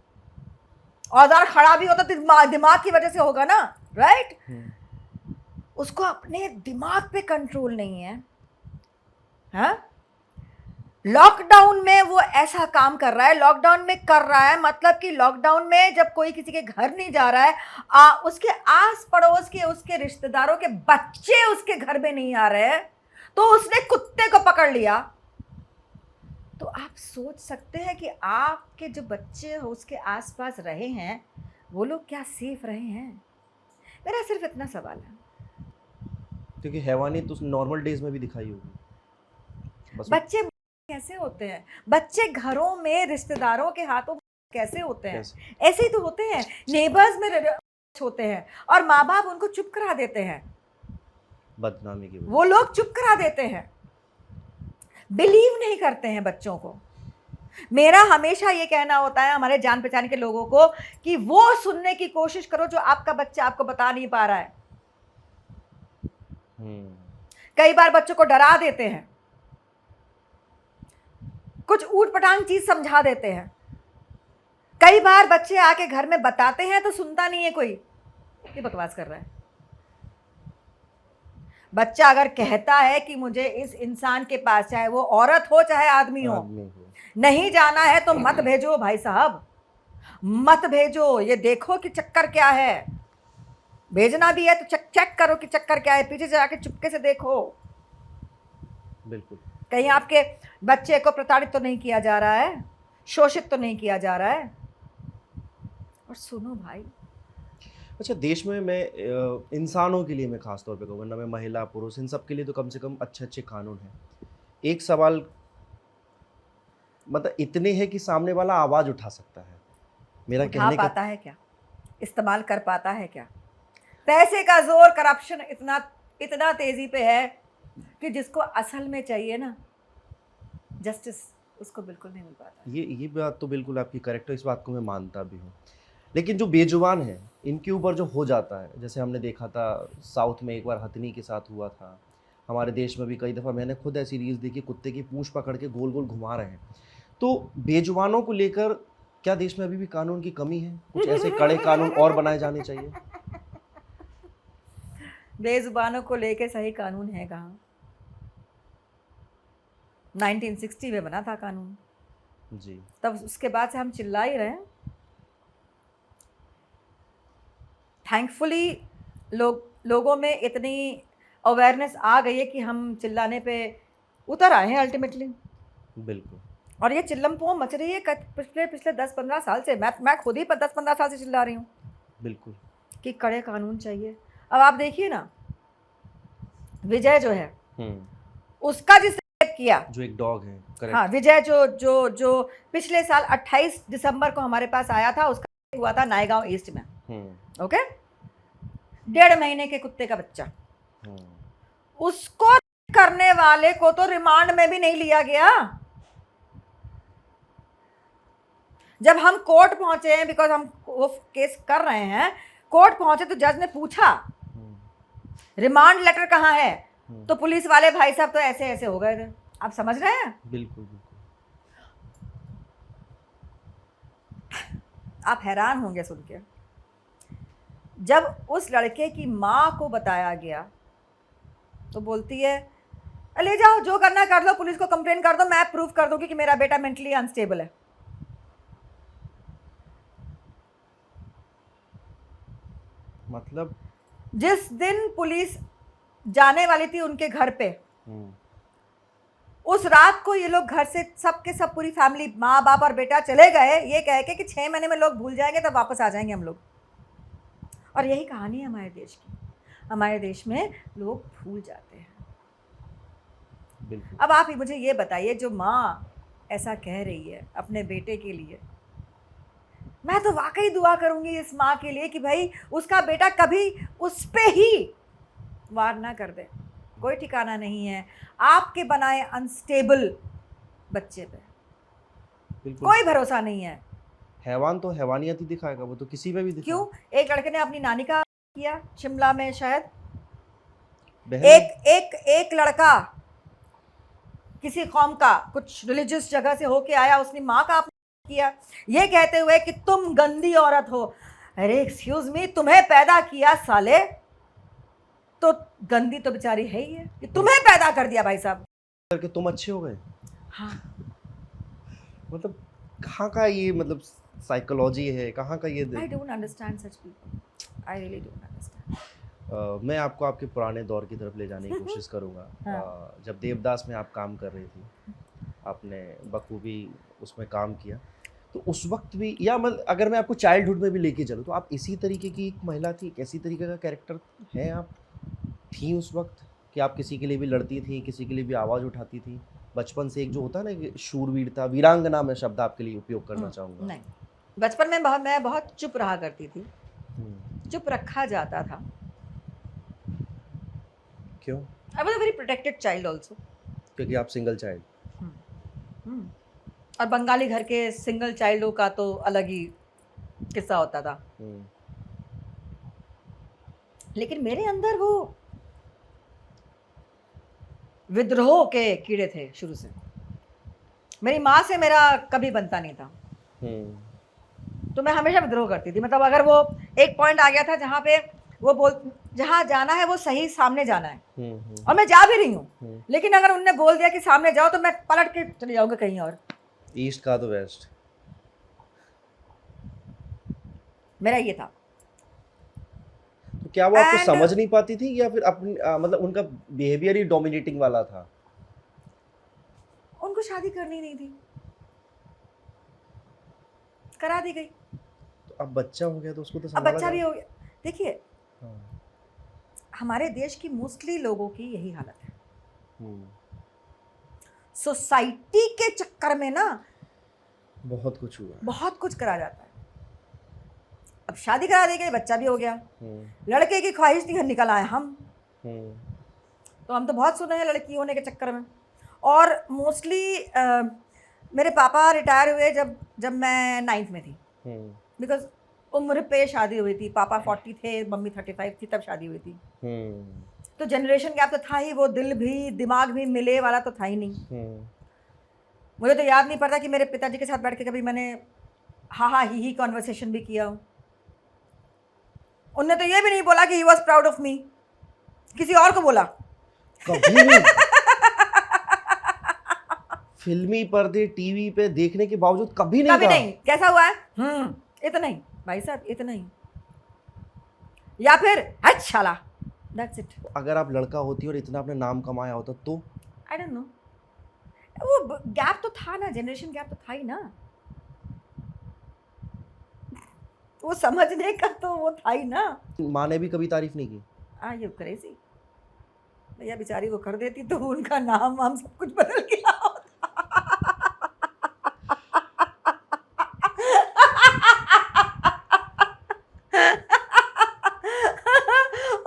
औजार खड़ा भी होता तो दिमाग की वजह से होगा ना, राइट? उसको अपने दिमाग पे कंट्रोल नहीं है। हाँ, लॉकडाउन में वो ऐसा काम कर रहा है, लॉकडाउन में कर रहा है, मतलब कि लॉकडाउन में जब कोई किसी के घर नहीं जा रहा है, उसके आस पड़ोस के, उसके रिश्तेदारों के बच्चे उसके घर में नहीं आ रहे हैं, तो उसने कुत्ते को पकड़ लिया। तो आप सोच सकते हैं कि आपके जो बच्चे उसके आसपास रहे हैं वो लोग क्या सेफ रहे हैं? मेरा सिर्फ इतना सवाल है। क्योंकि हैवानी तो नॉर्मल डेज में भी दिखाई होगी। बच्चे कैसे होते हैं? बच्चे घरों में रिश्तेदारों के हाथों कैसे होते हैं? ऐसे ही तो होते हैं, नेबर्स में होते हैं, और माँ बाप उनको चुप करा देते हैं, बदनामी की वो लोग चुप करा देते हैं, बिलीव नहीं करते हैं बच्चों को। मेरा हमेशा ये कहना होता है हमारे जान पहचान के लोगों को कि वो सुनने की कोशिश करो जो आपका बच्चा आपको बता नहीं पा रहा है। कई बार बच्चों को डरा देते हैं, कुछ ऊट पटांग चीज समझा देते हैं। कई बार बच्चे आके घर में बताते हैं तो सुनता नहीं है कोई, ये बकवास कर रहा है। बच्चा अगर कहता है कि मुझे इस इंसान के पास, चाहे वो औरत हो चाहे आदमी हो, नहीं जाना है तो मत भेजो भाई साहब, मत भेजो। ये देखो कि चक्कर क्या है, भेजना भी है तो चेक करो कि चक्कर क्या है, पीछे से जाके चुपके से देखो बिल्कुल। कहीं आपके बच्चे को प्रताड़ित तो नहीं किया जा रहा है, शोषित तो नहीं किया जा रहा है। और सुनो भाई, अच्छा, देश में मैं इंसानों के लिए मैं खास तौर पे कहूँगा ना, मैं महिला पुरुष इन सब के लिए तो कम से कम अच्छे अच्छे कानून हैं। एक सवाल मतलब इतने हैं कि सामने वाला आवाज़ उठा सकता है। मेरा उठा कहने का पाता है क्या, इस्तेमाल कर पाता है क्या? पैसे का जोर, करप्शन इतना इतना तेजी पे है कि जिसको असल में चाहिए ना जस्टिस, उसको बिल्कुल नहीं मिल पाता। ये बात तो बिल्कुल आपकी करेक्ट है, इस बात को मैं मानता भी हूँ। लेकिन जो बेजुबान है इनके ऊपर जो हो जाता है, जैसे हमने देखा था साउथ में एक बार हथनी के साथ हुआ था, हमारे देश में भी कई दफ़ा मैंने खुद ऐसी रील्स देखी, कुत्ते की पूंछ पकड़ के गोल गोल घुमा रहे हैं। तो बेजुबानों को लेकर क्या देश में अभी भी कानून की कमी है? कुछ ऐसे कड़े कानून और बनाए जाने चाहिए। बेजुबानों को लेके सही कानून है कहाँ? 1960 में बना था कानून, जी। तब उसके बाद से हम चिल्ला ही रहे हैं। थैंकफुली लोगों में इतनी अवेयरनेस आ गई है कि हम चिल्लाने पे उतर आए हैं अल्टीमेटली। बिल्कुल। और ये चिल्लम पोम मच रही है पिछले पिछले 10-15 साल से। मैं खुद ही 10-15 साल से चिल्ला रही हूँ बिल्कुल कि कड़े कानून चाहिए। अब आप देखिए ना, विजय जो है उसका जिस रेप किया, जो एक डॉग है, करेक्ट। हाँ, विजय जो जो जो पिछले साल 28 दिसंबर को हमारे पास आया था, उसका रेप हुआ था नायगांव ईस्ट में। ओके, 1.5 महीने के कुत्ते का बच्चा, उसको करने वाले को तो रिमांड में भी नहीं लिया गया। जब हम कोर्ट पहुंचे हैं, बिकॉज हम वो केस कर रहे हैं, कोर्ट पहुंचे तो जज ने पूछा रिमांड लेटर कहाँ है, तो पुलिस वाले भाई साहब तो ऐसे ऐसे हो गए थे। आप समझ रहे हैं? बिल्कुल बिल्कुल। आप हैरान होंगे सुन के। जब उस लड़के की माँ को बताया गया तो बोलती है, ले जाओ जो करना कर लो, पुलिस को कंप्लेन कर दो, मैं प्रूफ कर दूंगी कि मेरा बेटा मेंटली अनस्टेबल है। मतलब जिस दिन पुलिस जाने वाली थी उनके घर पे, उस रात को ये लोग घर से सबके सब पूरी फैमिली, माँ बाप और बेटा चले गए, ये कह के कि 6 महीने में लोग भूल जाएंगे तब वापस आ जाएंगे हम लोग। और यही कहानी है हमारे देश की। हमारे देश में लोग भूल जाते हैं। बिल्कुल। अब आप मुझे ये बताइए, जो माँ ऐसा कह रही है अपने बेटे के लिए, मैं तो वाकई दुआ करूंगी इस माँ के लिए कि भाई उसका बेटा कभी उस पे ही वार ना कर दे। कोई ठिकाना नहीं है आपके बनाए अनस्टेबल बच्चे पे, बिल्कुल। कोई भरोसा नहीं है। हैवान तो हैवानियत ही दिखाएगा, वो तो किसी में भी दिखाएगा। क्यों? एक लड़के ने अपनी नानी का किया शिमला में, शायद एक लड़का किसी कौम का कुछ रिलीजियस जगह से होके आया, उसने माँ का किया, ये कहते हुए कि तुम गंदी औरत हो। अरे एक्सक्यूज मी, तुम्हें पैदा किया साले, तो गंदी तो बेचारी है ही है, कि तुम्हें पैदा कर दिया भाई साहब करके तुम अच्छे हो गए। हाँ, मतलब कहाँ का ये मतलब साइकोलॉजी है, कहाँ का ये I don't understand such people, I really don't understand. मैं आपको आपके पुराने दौर की तरफ ले जाने की कोशिश करूँगा। हाँ। जब देवदास में आप काम कर रही थी, आपने बखूबी उसमें काम किया, तो उस वक्त भी, या मतलब अगर मैं आपको चाइल्डहुड में भी लेके चलूँ, तो आप इसी तरीके की एक महिला थी, कैसी तरीके का कैरेक्टर है आप थी उस वक्त, कि आप किसी के लिए भी लड़ती थी, किसी के लिए भी आवाज़ उठाती थी? बचपन से एक जो होता है ना कि शूरवीरता, वीरांगना मैं शब्द आपके लिए उपयोग करना चाहूँगा। नहीं, बचपन में मैं बहुत चुप रहा करती थी, चुप रखा जाता था। क्यों? I was a very protected child also, क्योंकि आप सिंगल चाइल्ड। और बंगाली घर के सिंगल चाइल्डों का तो अलग ही किस्सा होता था। लेकिन मेरे अंदर वो विद्रोह के कीड़े थे शुरू से। मेरी माँ से मेरा कभी बनता नहीं था, तो मैं हमेशा विद्रोह करती थी। मतलब अगर वो एक पॉइंट आ गया था जहाँ पे वो बोल जहाँ जाना है वो सही सामने जाना है, हम्म, और मैं जा भी रही हूँ, हम्म। लेकिन अगर उनने बोल दिया कि सामने जाओ तो मैं पलट के चले जाऊंगा कहीं और। ईस्ट का तो वेस्ट। मेरा ये था। तो क्या वो आपको एंड समझ नहीं पाती थी या फिर अपनी मतलब उनका बिहेवियर ही डोमिनेटिंग वाला था? उनको शादी करनी नहीं थी, करा दी गई। तो अब बच्चा हो गया तो उसको तो अब संभाला बच्चा भी जाए। हो गया। देखिए, हाँ। हमारे देश की मोस्टली लोगों की यही हालत है। हम्म, सोसाइटी के चक्कर में ना बहुत कुछ हुआ है। बहुत कुछ करा जाता है। अब शादी करा दी गई, बच्चा भी हो गया, हम्म, लड़के की ख्वाहिश थी, निकल आए हम। हम्म, तो हम तो बहुत सुने हैं लड़की होने के चक्कर में। और मोस्टली मेरे पापा रिटायर हुए जब जब मैं 9th में थी, हम्म, बिकॉज उम्र पे शादी हुई थी। पापा 40 थे, मम्मी 35 थी, तब शादी हुई थी। हम्म, तो जनरेशन गैप तो था ही, वो दिल भी दिमाग भी मिले वाला तो था ही नहीं। हम्म। मुझे तो याद नहीं पड़ता कि मेरे पिताजी के साथ बैठ के कभी मैंने हा ही कॉन्वर्सेशन भी किया हो। उनने तो ये भी नहीं बोला कि he was proud of me, किसी और को बोला। कभी नहीं। फिल्मी पर्दे टीवी पे देखने के बावजूद कभी नहीं कभी कहा। नहीं। कैसा हुआ है? इतना ही भाई साहब, इतना ही, या फिर अच्छा ला, दैट्स इट। अगर आप लड़का होती और इतना अपने नाम कमाया होता तो? आई डोंट नो, वो गैप तो था ना, जनरेशन गैप तो था ही ना, वो समझने का तो वो था ही ना। माँ ने भी कभी तारीफ नहीं की? आ यू क्रेजी भैया, बेचारी वो कर देती तो उनका नाम वाम सब कुछ बदल गया होता।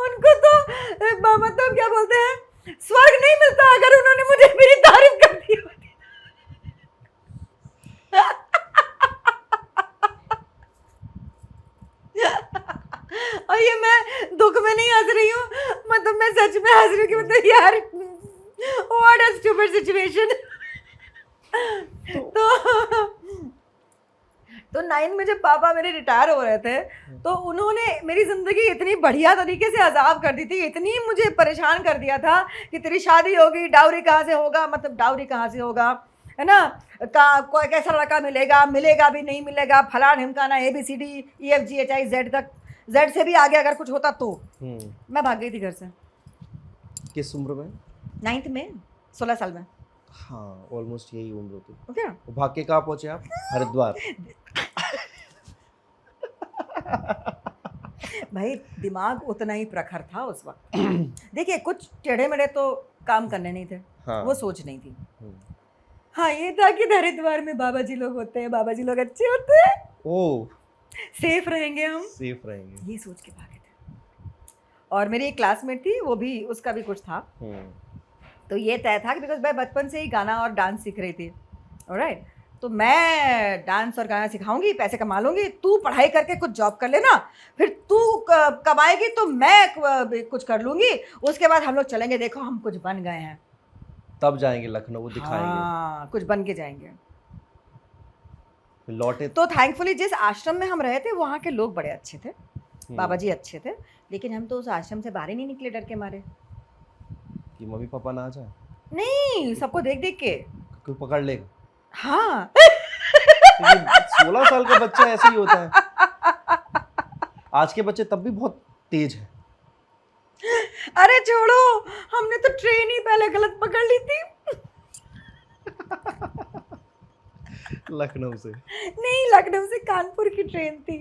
उनको तो मतलब क्या बोलते हैं, स्वर्ग नहीं मिलता अगर उन्होंने मुझे मेरी तारीफ कर दी होती। और ये मैं दुख में नहीं हंस रही हूँ, मतलब मैं सच में हंस रही हूँ कि मतलब यार व्हाट अ स्टूपिड सिचुएशन। तो 9 में जब पापा मेरे रिटायर हो रहे थे, तो उन्होंने मेरी ज़िंदगी इतनी बढ़िया तरीके से अजाब कर दी थी, इतनी मुझे परेशान कर दिया था कि तेरी शादी होगी, डाउरी कहाँ से होगा, मतलब डाउरी कहाँ से होगा, है ना, कोई कैसा लड़का मिलेगा, मिलेगा भी नहीं मिलेगा, फलान ढिमकाना, ABCDEFGHIZ तक, Z से भी आगे अगर कुछ होता तो। मैं भाग गई थी घर से। किस उम्र में? 9th में, 16 साल में। हाँ, ऑलमोस्ट यही उम्र होती। ओके, तो भाग के कहाँ पहुंचे आप? हरिद्वार। भाई दिमाग उतना ही प्रखर था उस वक्त। देखिए, कुछ टेढ़े मेढ़े तो काम करने नहीं थे, हाँ। वो सोच नहीं थी। हाँ, ये था कि हरिद्वार में बाबा जी लोग होते हैं, बाबा जी लोग अच्छे होते हैं, ओह, सेफ रहेंगे हम, सेफ रहेंगे। ये सोच के भागे थे। और मेरी एक क्लासमेट थी, वो भी, उसका भी कुछ था। तो ये तय था कि बिकॉज मैं बचपन से ही गाना और डांस सीख रही थी, ऑलराइट, तो मैं डांस और गाना सिखाऊंगी, पैसे कमा लूंगी, तू पढ़ाई करके कुछ जॉब कर लेना, फिर तू कमाएगी तो मैं कुछ कर लूंगी, उसके बाद हम लोग चलेंगे, देखो हम कुछ बन गए हैं, तब जाएंगे लखनऊ, दिखाएंगे। हाँ, कुछ बन के जाएंगे। लौटे तो थैंकफुली जिस आश्रम में हम रहे थे वहाँ के लोग बड़े अच्छे थे, बाबा जी अच्छे थे, लेकिन हम तो उस आश्रम से बाहर ही नहीं निकले डर के मारे। कि मम्मी पापा ना आ जाए? नहीं, सबको देख देख के कोई पकड़ लेगा। हाँ। 16 साल का बच्चा ऐसे ही होता है। आज के बच्चे तब भी बहुत तेज है। अरे छोड़ो, हमने तो ट्रेन ही पहले गलत पकड़ ली थी। लखनऊ से नहीं, लखनऊ से कानपुर की ट्रेन थी,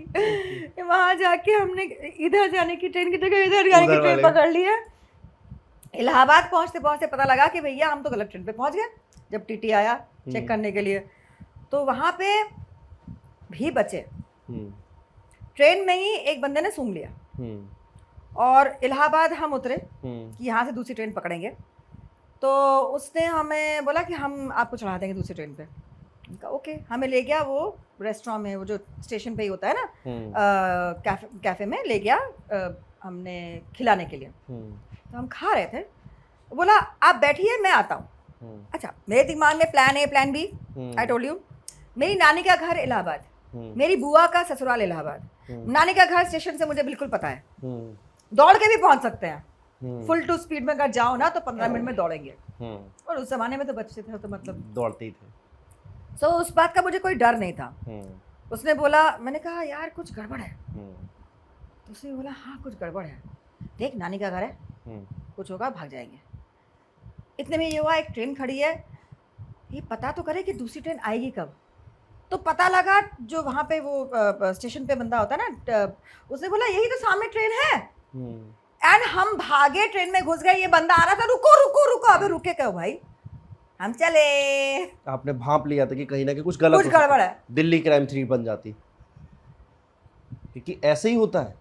वहां जाके हमने इधर जाने की ट्रेन की जगह इधर जाने की ट्रेन पकड़ ली है। इलाहाबाद पहुंचते पहुंचते पता लगा कि भैया हम तो गलत ट्रेन पे पहुंच गए। जब टीटी आया चेक करने के लिए, तो वहां पे भी बचे। ट्रेन में ही एक बंदे ने सूंघ लिया, और इलाहाबाद हम उतरे कि यहाँ से दूसरी ट्रेन पकड़ेंगे, तो उसने हमें बोला कि हम आपको चढ़ा देंगे दूसरी ट्रेन पे। उनका ओके, हमें ले गया वो रेस्टोरेंट में, वो जो स्टेशन पे ही होता है ना, कैफे में ले गया हमने खिलाने के लिए। तो हम खा रहे थे, बोला आप बैठिए मैं आता हूँ। अच्छा, मेरे दिमाग में plan A plan B, I told you. मेरी नानी का घर इलाहाबाद, मेरी बुआ का ससुराल इलाहाबाद, नानी का घर स्टेशन से मुझे बिल्कुल पता है, दौड़ के भी पहुंच सकते हैं, फुल टू स्पीड में अगर जाओ ना तो 15 मिनट में दौड़ेंगे। और उस जमाने में तो बच्चे थे तो मतलब दौड़ते ही थे। सो उस बात का मुझे कोई डर नहीं था। उसने बोला, मैंने कहा यार कुछ गड़बड़ है, तो उसने बोला हाँ कुछ गड़बड़ है, देख नानी का घर है, कुछ होगा भाग जाएंगे। इतने में ये हुआ एक ट्रेन खड़ी है, ये पता तो करे कि दूसरी ट्रेन आएगी कब। तो पता लगा जो वहाँ पे वो स्टेशन पे बंदा होता है ना, उसने बोला यही तो सामने ट्रेन है। एंड हम भागे, ट्रेन में घुस गए, ये बंदा आ रहा था, रुको रुको रुको। अबे रुके क्यों भाई, हम चले। आपने भांप लिया था कि कहीं ना कहीं कुछ गलत, कुछ गड़बड़ है, दिल्ली क्राइम 3 बन जाती, क्योंकि ऐसे ही होता है।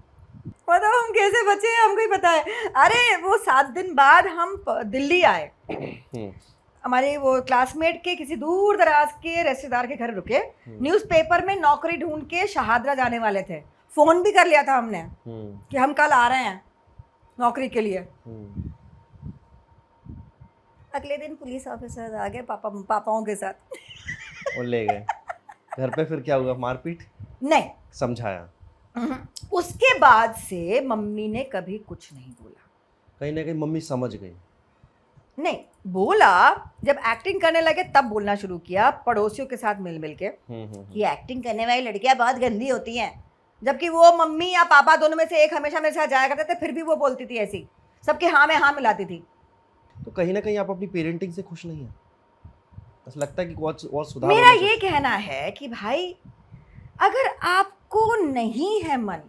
मतलब हम कैसे बचे हैं हमको ही पता है। अरे वो 7 दिन बाद हम दिल्ली आए, हमारे वो क्लासमेट के किसी दूर दराज के रिश्तेदार के घर रुके, न्यूज़पेपर में नौकरी ढूंढ के शहादरा जाने वाले थे, फोन भी कर लिया था हमने कि हम कल आ रहे हैं नौकरी के लिए। अगले दिन पुलिस ऑफिसर आ गए पापाओं के साथ और ले गए घर पे। फिर क्या हुआ, मारपीट? नहीं, समझाया? उसके बाद से मम्मी ने कभी कुछ नहीं बोला। कहीं ना कहीं मम्मी समझ गई? नहीं बोला, जब एक्टिंग करने लगे तब बोलना शुरू किया, पड़ोसियों के साथ मिल मिल के कि एक्टिंग करने वाली लड़कियां बहुत गंदी होती हैं, जबकि वो मम्मी या पापा दोनों में से एक हमेशा मेरे साथ जाया करते थे, फिर भी वो बोलती थी ऐसी, सबके हाँ में हाँ मिलाती थी। तो कहीं ना कहीं आप अपनी पेरेंटिंग से खुश नहीं है? बस लगता है कि और सुधार। मेरा ये कहना है कि भाई अगर आपको नहीं है मन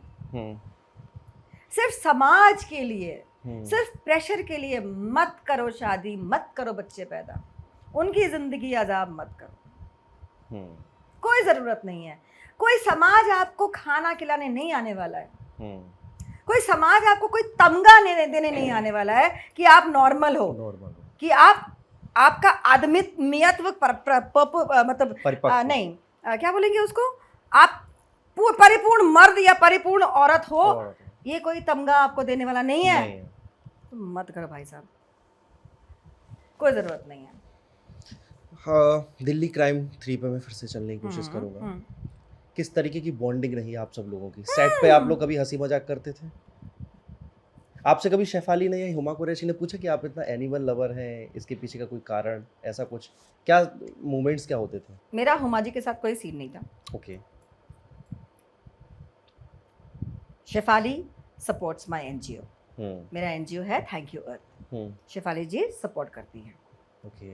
सिर्फ समाज के लिए, सिर्फ प्रेशर के लिए, मत करो शादी, मत करो बच्चे पैदा, उनकी जिंदगी अजाब मत करो। कोई जरूरत नहीं है, कोई समाज आपको खाना खिलाने नहीं आने वाला है, कोई समाज आपको कोई तमगा देने नहीं आने वाला है कि आप नॉर्मल हो, कि आपका आदमियत्व मतलब नहीं, क्या बोलेंगे उसको, आप परिपूर्ण मर्द या परिपूर्ण औरत हो, ये कोई तमगा आपको देने वाला नहीं है। तो मत करो भाई साहब, कोई ज़रूरत नहीं है। हाँ, दिल्ली क्राइम 3 पे मैं फिर से चलने की कोशिश करूँगा। किस तरीके की बॉन्डिंग रही आप सब लोगों की? सेट पे आप लोग कभी हंसी मजाक करते थे? आपसे कभी शेफाली ने या हुमा कुरैशी ने पूछा कि आप इतना एनिमल लवर हैं, इसके पीछे का कोई कारण, ऐसा कुछ क्या मोमेंट्स क्या होते थे? मेरा हुमा जी के साथ कोई सीन नहीं था। Okay. Shefali supports my NGO, मेरा एनजीओ है thank you Earth, Shefali ji support करती हैं। ओके।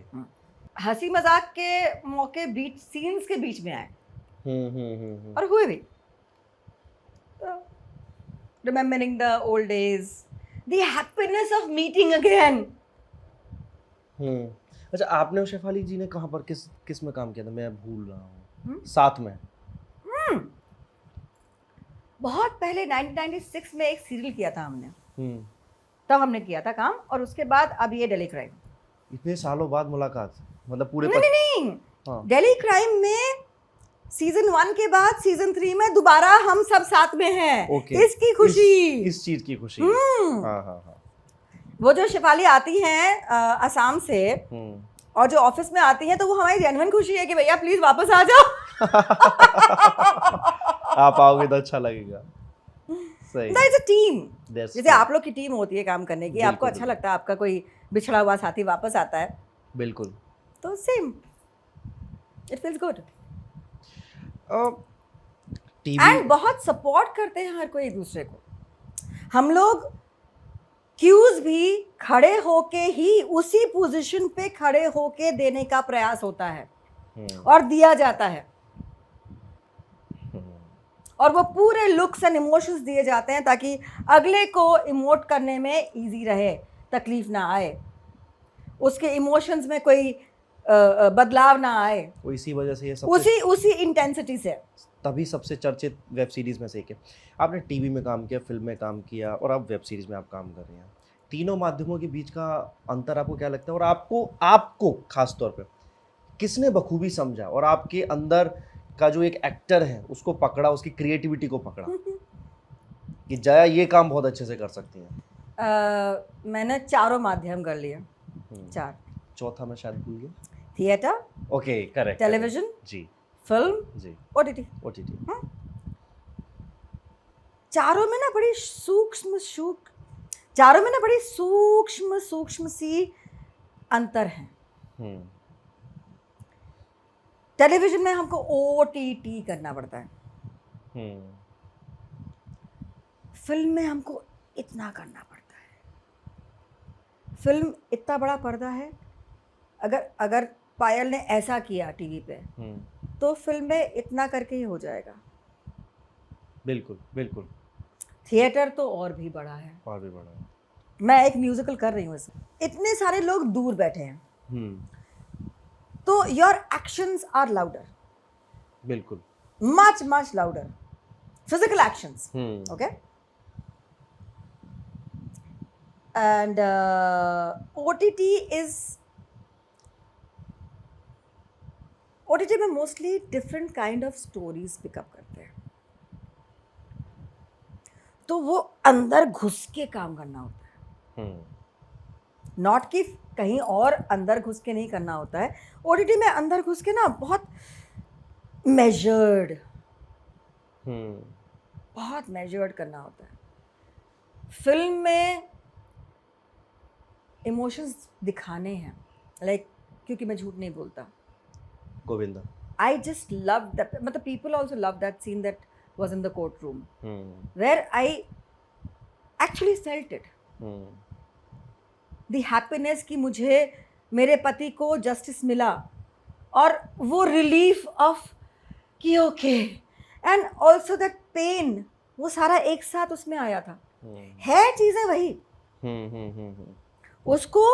हंसी मजाक के मौके बीच सीन्स के बीच में आए और हुए भी, remembering the old days, the happiness of meeting again. अच्छा, आपने और शेफाली जी ने कहाँ पर किस में काम किया था? मैं भूल रहा हूँ। साथ में? बहुत पहले 1996 में एक सीरियल किया था हमने, तब हमने किया था काम, और उसके बाद अब ये दिल्ली क्राइम। इतने सालों बाद मुलाकात, मतलब पूरे नहीं दिल्ली क्राइम में सीजन 1 के बाद सीजन 3 में दोबारा हम सब साथ में हैं। इसकी खुशी, इस चीज की खुशी। हाँ। वो जो शेफाली आती हैं असम से, और जो ऑफिस में आती हैं, तो वो हमारी जेन्युइन खुशी है कि भैया प्लीज वापस आ जाओ। आप आओगे तो अच्छा लगेगा। सही। It's a team. जैसे आप लोग की टीम होती है काम करने की, आपको अच्छा लगता है आपका कोई बिछड़ा हुआ साथी वापस आता है। बिल्कुल। तो same, it feels good. And बहुत सपोर्ट करते हैं हर कोई एक दूसरे को। हम लोग क्यूज भी खड़े होके ही, उसी पोजीशन पे खड़े होके देने का प्रयास होता है और दिया जाता है, और वो पूरे लुक्स एंड इमोशंस दिए जाते हैं ताकि अगले को इमोट करने में इजी रहे, तकलीफ ना आए, उसके इमोशंस में कोई बदलाव ना आए। वो इसी वजह से ये सब उसी इंटेंसिटी से तभी सबसे चर्चित वेब सीरीज में से एक है। आपने टीवी में काम किया, फिल्म में काम किया, और अब वेब सीरीज में आप काम कर रहे हैं। तीनों माध्यमों के बीच का अंतर आपको क्या लगता है, और आपको खास तौर पे किसने बखूबी समझा और आपके अंदर का जो एक एक्टर है उसको पकड़ा, उसकी क्रिएटिविटी को पकड़ा कि जया ये काम बहुत अच्छे से कर सकती हैं? मैंने चारों माध्यम कर लिया, 4। चौथा मैं शायद भूल गया। थिएटर, ओके, करेक्ट, टेलीविजन जी, फिल्म जी, ओटीटी। ओटीटी। चारों में ना बड़ी सूक्ष्म चारों में ना बड़ी सूक्ष्म सूक्ष्म सी अंतर है। टेलीविजन में हमको OTT करना पड़ता है, फिल्म में हमको इतना करना पड़ता है। फिल्म इतना बड़ा पर्दा है, अगर पायल ने ऐसा किया टीवी पे तो फिल्म में इतना करके ही हो जाएगा। बिल्कुल बिल्कुल। थिएटर तो और भी बड़ा है, और भी बड़ा है। मैं एक म्यूजिकल कर रही हूँ इसमें, इतने सारे लोग दूर बैठे हैं, तो योर एक्शंस आर लाउडर, बिल्कुल, much much louder, physical actions, okay. And OTT में mostly different kind of stories pickup करते हैं, तो वो अंदर घुस के काम करना होता है, नॉट कि कहीं और अंदर घुस के नहीं करना होता है। OTT में अंदर घुस के ना बहुत मेजर्ड करना होता है। फिल्म में इमोशंस दिखाने हैं, क्योंकि मैं झूठ नहीं बोलता, Govinda, I just loved that, मतलब people also loved that scene that was in the courtroom, where I actually felt it, the happiness कि मुझे मेरे पति को जस्टिस मिला, और वो रिलीफ ऑफ कि okay, and also that pain, वो सारा एक साथ उसमें आया था। है चीज़ें वही, उसको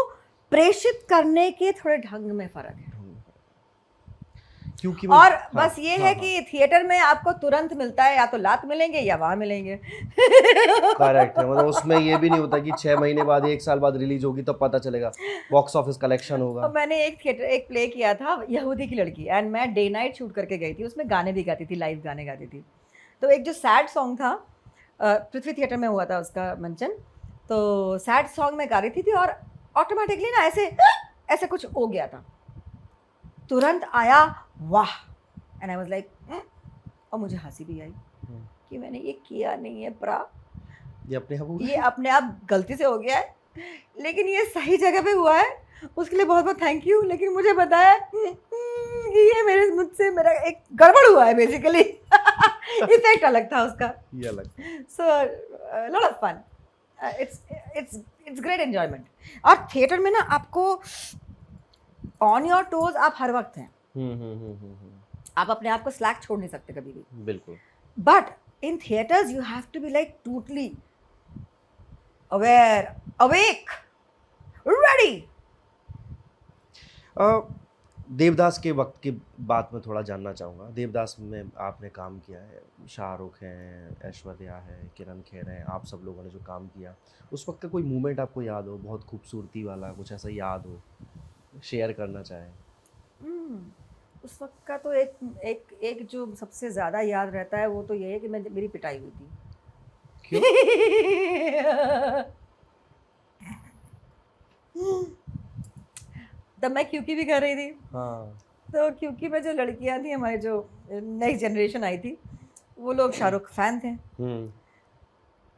प्रेषित करने के थोड़े ढंग में फर्क है। क्योंकि और बस ये है कि थिएटर में आपको तुरंत मिलता है, या तो लात मिलेंगे या वहाँ मिलेंगे। करेक्ट है, मतलब उसमें ये भी नहीं होता कि 6 महीने बाद 1 साल बाद रिलीज होगी तब पता चलेगा, बॉक्स ऑफिस कलेक्शन होगा। मैंने एक प्ले किया था, यहूदी की लड़की, एंड मैं डे नाइट शूट करके गई थी, उसमें गाने भी गाती थी, लाइव गाने गाती थी। तो एक जो सैड सॉन्ग था, पृथ्वी थिएटर में हुआ था उसका मंचन, तो सैड सॉन्ग में गा रही थी और ऑटोमेटिकली ना ऐसे कुछ हो गया था, तुरंत आया वाह, एंड आई वाज लाइक, और मुझे हंसी भी आई कि मैंने ये किया नहीं है प्रा, ये अपने आप गलती से हो गया है, लेकिन ये सही जगह पे हुआ है, उसके लिए बहुत बहुत थैंक यू। लेकिन मुझे बताया ये मुझसे मेरा एक गड़बड़ हुआ है बेसिकली। इफेक्ट अलग था उसका, ये अलग। So lot of fun, it's great enjoyment. और थिएटर में ना आपको ऑन योर टोज, आप हर वक्त हैं, आप अपने आप को स्लैक छोड़ नहीं सकते कभी भी, बिल्कुल। But in theatres you have to be like totally aware, awake, ready. Devdas के वक्त की बात में थोड़ा जानना चाहूँगा। देवदास में आपने काम किया है, शाहरुख हैं, ऐश्वर्या है, किरण खेर हैं, आप सब लोगों ने जो काम किया, उस वक्त का कोई मोमेंट आपको याद हो, बहुत खूबसूरती वाला कुछ ऐसा याद हो, शेयर करना चाहें? उस वक्त का तो एक जो सबसे ज़्यादा याद रहता है वो तो ये है कि मेरी पिटाई हुई थी। क्यों? तब मैं क्योंकि भी कर रही थी, हाँ। तो क्योंकि में जो लड़कियां थी, हमारी जो नेक्स्ट जनरेशन आई थी, वो लोग शाहरुख फैन थे,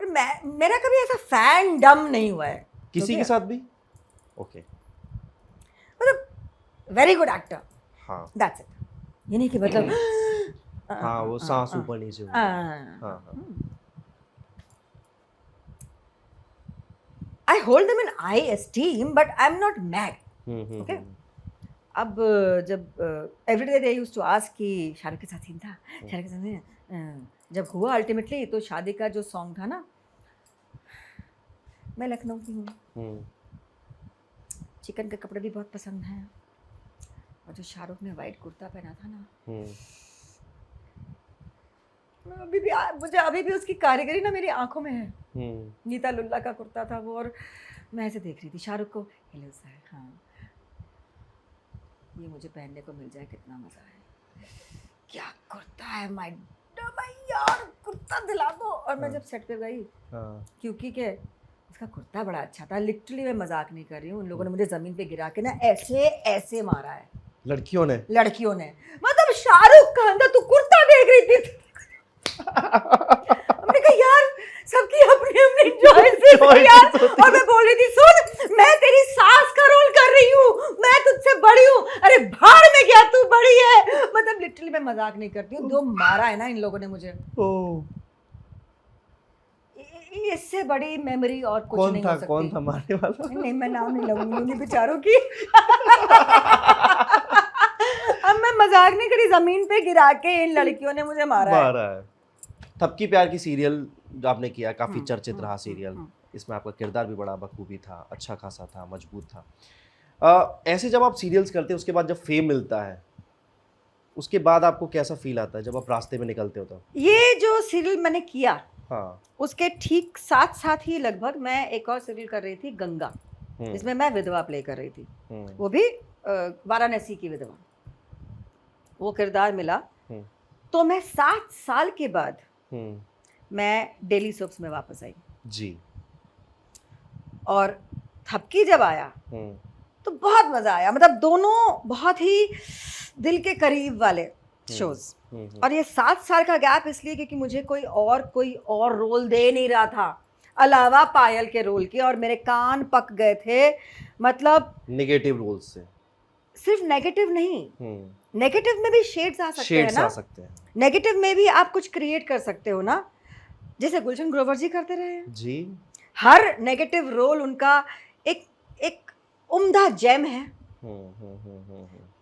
पर मेरा कभी ऐसा फैनडम नहीं हुआ है किसी के साथ भी। ओके, मतलब वेरी गुड एक्टर, हाँ, दैट्स इट, ये नहीं कि मतलब हाँ वो सांस ऊपर नीचे हुआ, हाँ। I hold them in high esteem, but I'm not mad. Okay? अब जब every day they used to ask कि शाहरुख के साथ सीन था, शाहरुख के साथ सीन, जब हुआ अल्टीमेटली तो शादी का जो सॉन्ग था ना, मैं लखनऊ की हूँ, चिकन के कपड़े भी बहुत पसंद हैं, और जो शाहरुख ने वाइट कुर्ता पहना था ना, मुझे अभी भी उसकी कारीगरी ना मेरी आंखों में है। नीता लुल्ला का कुर्ता था वो, और मैं ऐसे देख रही थी शाहरुख को, हेलो सर, हाँ ये मुझे पहनने को मिल जाए कितना मज़ा है, क्या कुर्ता है, माय यार कुर्ता दिला दो। और मैं जब सेट पे गई, क्योंकि के उसका कुर्ता बड़ा अच्छा था, लिटरली मैं मजाक नहीं कर रही हूँ, उन लोगों ने मुझे ज़मीन पे गिरा के ना ऐसे ऐसे मारा है, लड़कियों ने, मतलब शाहरुख का अंदर तू कुर्ता देख रही थी। हमने कहा यार सबकी अपनी अपनी चॉइसेस है यार। और मैं बोल रही थी सुन मैं तेरी सास का रोल कर रही हूँ, मैं तुझसे बड़ी हूँ। अरे भाड़ में क्या तू बड़ी है, मतलब लिटरली मैं मजाक नहीं करती हूँ। जो मारा है ना इन लोगों ने मुझे, इससे बड़ी मेमोरी और कुछ नहीं हो सकती। कौन था मारने वाला? नहीं मैं नाम नहीं लूंगी बेचारों की। अब मैं मजाक नहीं करी, जमीन पे गिरा के इन लड़कियों ने मुझे मारा है। थपकी प्यार की सीरियल जो आपने किया, काफी चर्चित रहा सीरियल। इसमें आपका किरदार भी बड़ा बखूबी था, अच्छा खासा था, मजबूत था। ऐसे जब आप सीरियल्स करते हैं उसके बाद जब फेम मिलता है उसके बाद आपको कैसा फील आता है जब आप रास्ते में निकलते हो? तो ये जो सीरियल मैंने किया, हाँ, उसके ठीक साथ साथ ही लगभग मैं एक और सीरियल कर रही थी, गंगा, जिसमें मैं विधवा प्ले कर रही थी। वो भी वाराणसी की विधवा। वो किरदार मिला तो मैं 7 साल के बाद मैं डेली सोप्स में वापस आई जी। और थपकी जब आया तो बहुत मजा आया। मतलब दोनों बहुत ही दिल के करीब वाले शोज। और ये 7 साल का गैप इसलिए क्योंकि मुझे कोई और रोल दे नहीं रहा था अलावा पायल के रोल के, और मेरे कान पक गए थे। मतलब नेगेटिव रोल से, सिर्फ नेगेटिव नहीं, नेगेटिव में भी शेड्स आ सकते हैं ना। नेगेटिव में भी आप कुछ क्रिएट कर सकते हो ना, जैसे गुलशन ग्रोवर जी करते रहे हैं जी। हर नेगेटिव रोल उनका एक उम्दा जेम है।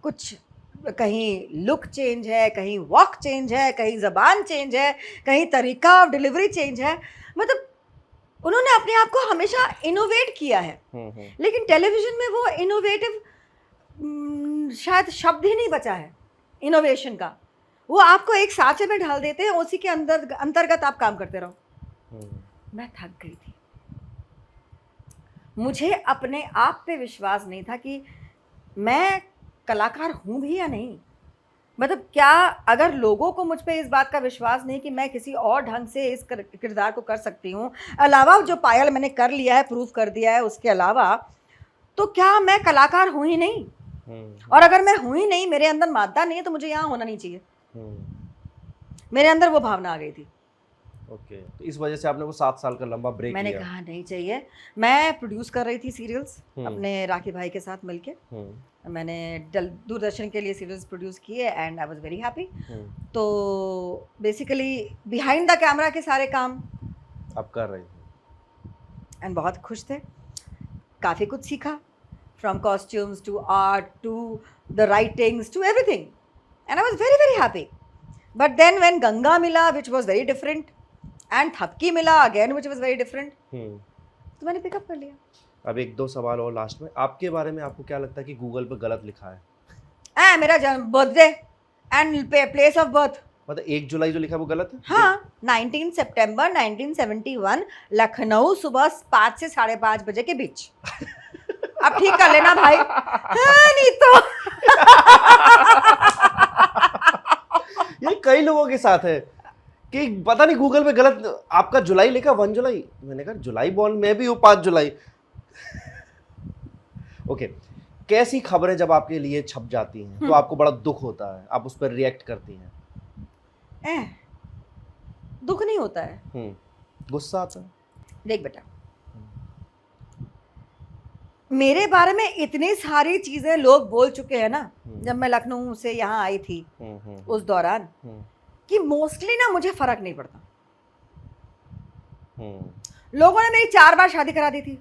कुछ कहीं लुक चेंज है, कहीं वॉक चेंज है, कहीं जबान चेंज है, कहीं तरीका ऑफ डिलीवरी चेंज है। मतलब उन्होंने अपने आप को हमेशा इनोवेट किया है। लेकिन टेलीविजन में वो इनोवेटिव शायद शब्द ही नहीं बचा है इनोवेशन का। वो आपको एक सांचे में ढाल देते हैं, उसी के अंतर्गत आप काम करते रहो। मैं थक गई थी। मुझे अपने आप पे विश्वास नहीं था कि मैं कलाकार हूँ भी या नहीं। मतलब क्या अगर लोगों को मुझ पे इस बात का विश्वास नहीं कि मैं किसी और ढंग से इस किरदार को कर सकती हूँ, अलावा जो पायल मैंने कर लिया है, प्रूव कर दिया है, उसके अलावा तो क्या मैं कलाकार हूँ ही नहीं? और अगर मैं हूँ ही नहीं, मेरे अंदर मादा नहीं है, तो मुझे यहाँ होना नहीं चाहिए। मेरे अंदर वो भावना आ गई थी। ओके, तो इस वजह से आपने वो 7 साल का लंबा ब्रेक मैंने कहा नहीं चाहिए। मैं प्रोड्यूस कर रही थी सीरियल्स अपने राखी भाई के साथ मिलके। मैंने दूरदर्शन के लिए सीरियल्स प्रोड्यूस किए and I was very happy. तो बेसिकली बिहाइंड द कैमरा के सारे काम आप कर रहे थे एंड बहुत खुश थे। काफ़ी कुछ सीखा, from costumes to art to the writings to everything, and I was very very happy. But then when Ganga मिला which was very different and Thapki मिला again which was very different, तो मैंने पिकअप कर लिया। अब 1-2 सवाल और लास्ट में। आपके बारे में आपको क्या लगता है कि गूगल पे गलत लिखा है? मेरा जन्म, birthday and place of birth, मतलब 1 जुलाई जो लिखा है वो गलत है? हाँ, 19 सितंबर 1971 लखनऊ, सुबह 5 से 5:30 बजे के बीच। अब ठीक कर लेना भाई। हाँ, नहीं तो ये कई लोगों के साथ है कि पता नहीं गूगल पे गलत आपका जुलाई लिखा 1 जुलाई। मैंने कहा जुलाई बॉर्न, मैं भी हूँ 5 जुलाई। ओके, कैसी खबरें जब आपके लिए छप जाती हैं तो आपको बड़ा दुख होता है, आप उस पर रिएक्ट करती हैं? दुख नहीं होता है, गुस्सा आता है। देख बेटा, मेरे बारे में इतनी सारी चीजें लोग बोल चुके हैं ना जब मैं लखनऊ से यहाँ आई थी उस दौरान, कि मोस्टली ना मुझे फर्क नहीं पड़ता। लोगों ने मेरी 4 बार शादी करा दी थी।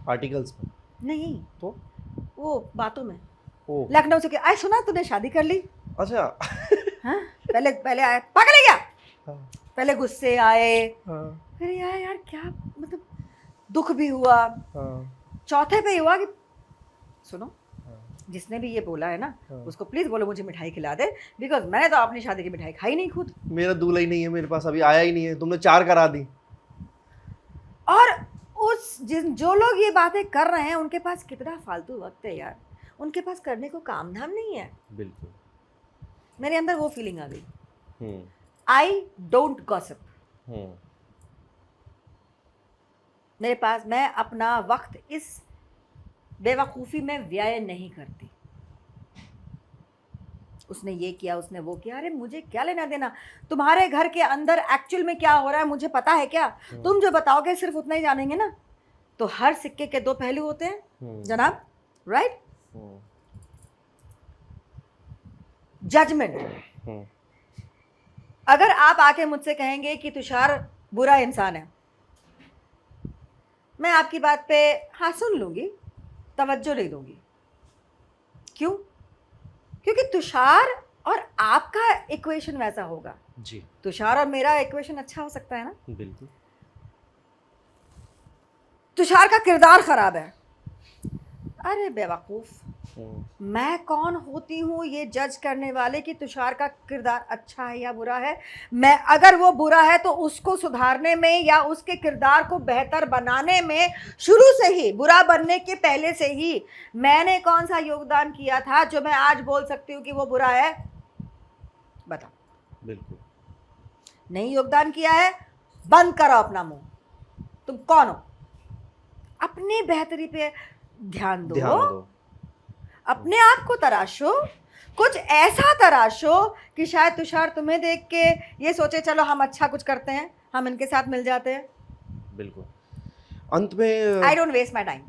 आर्टिकल्स में नहीं तो वो बातों में। लखनऊ से आई सुना तूने शादी कर ली? अच्छा। हाँ, पहले आए पागल है क्या? पहले गुस्से आए, फिर यार क्या, मतलब दुख भी हुआ। चौथे पे हुआ कि सुनो, जिसने भी ये बोला है ना उसको प्लीज बोलो मुझे मिठाई खिला दे, बिकॉज मैंने तो अपनी शादी की मिठाई खाई नहीं खुद। मेरा दूल्हा ही नहीं है मेरे पास, अभी आया ही नहीं है, तुमने 4 करा दी। और जो लोग ये बातें कर रहे हैं उनके पास कितना फालतू वक्त है यार, उनके पास करने को काम धाम नहीं है। बिल्कुल, मेरे अंदर वो फीलिंग आ गई। I don't gossip. मेरे पास, मैं अपना वक्त इस बेवकूफ़ी में व्यय नहीं करती। उसने ये किया, उसने वो किया। अरे मुझे क्या लेना देना, तुम्हारे घर के अंदर एक्चुअल में क्या हो रहा है मुझे पता है क्या? तुम जो बताओगे सिर्फ उतना ही जानेंगे ना। तो हर सिक्के के दो पहलू होते हैं जनाब, राइट? जजमेंट। अगर आप आके मुझसे कहेंगे कि तुषार बुरा इंसान है, मैं आपकी बात पे हाँ सुन लूंगी, तवज्जो नहीं दूंगी। क्यों? क्योंकि तुषार और आपका इक्वेशन वैसा होगा जी। तुषार और मेरा इक्वेशन अच्छा हो सकता है ना। बिल्कुल। तुषार का किरदार खराब है, अरे बेवकूफ, मैं कौन होती हूँ ये जज करने वाले कि तुषार का किरदार अच्छा है या बुरा है। मैं अगर वो बुरा है तो उसको सुधारने में या उसके किरदार को बेहतर बनाने में शुरू से ही, बुरा बनने के पहले से ही मैंने कौन सा योगदान किया था जो मैं आज बोल सकती हूँ कि वो बुरा है? बताओ। बिल्कुल नहीं योगदान किया है, बंद करो अपना मुंह। तुम कौन हो? अपनी बेहतरी पे ध्यान दो। अपने आप को तराशो, कुछ ऐसा तराशो कि शायद तुषार तुम्हें देख के ये सोचे चलो हम अच्छा कुछ करते हैं, हम इनके साथ मिल जाते हैं। बिल्कुल। अंत में I don't waste my time.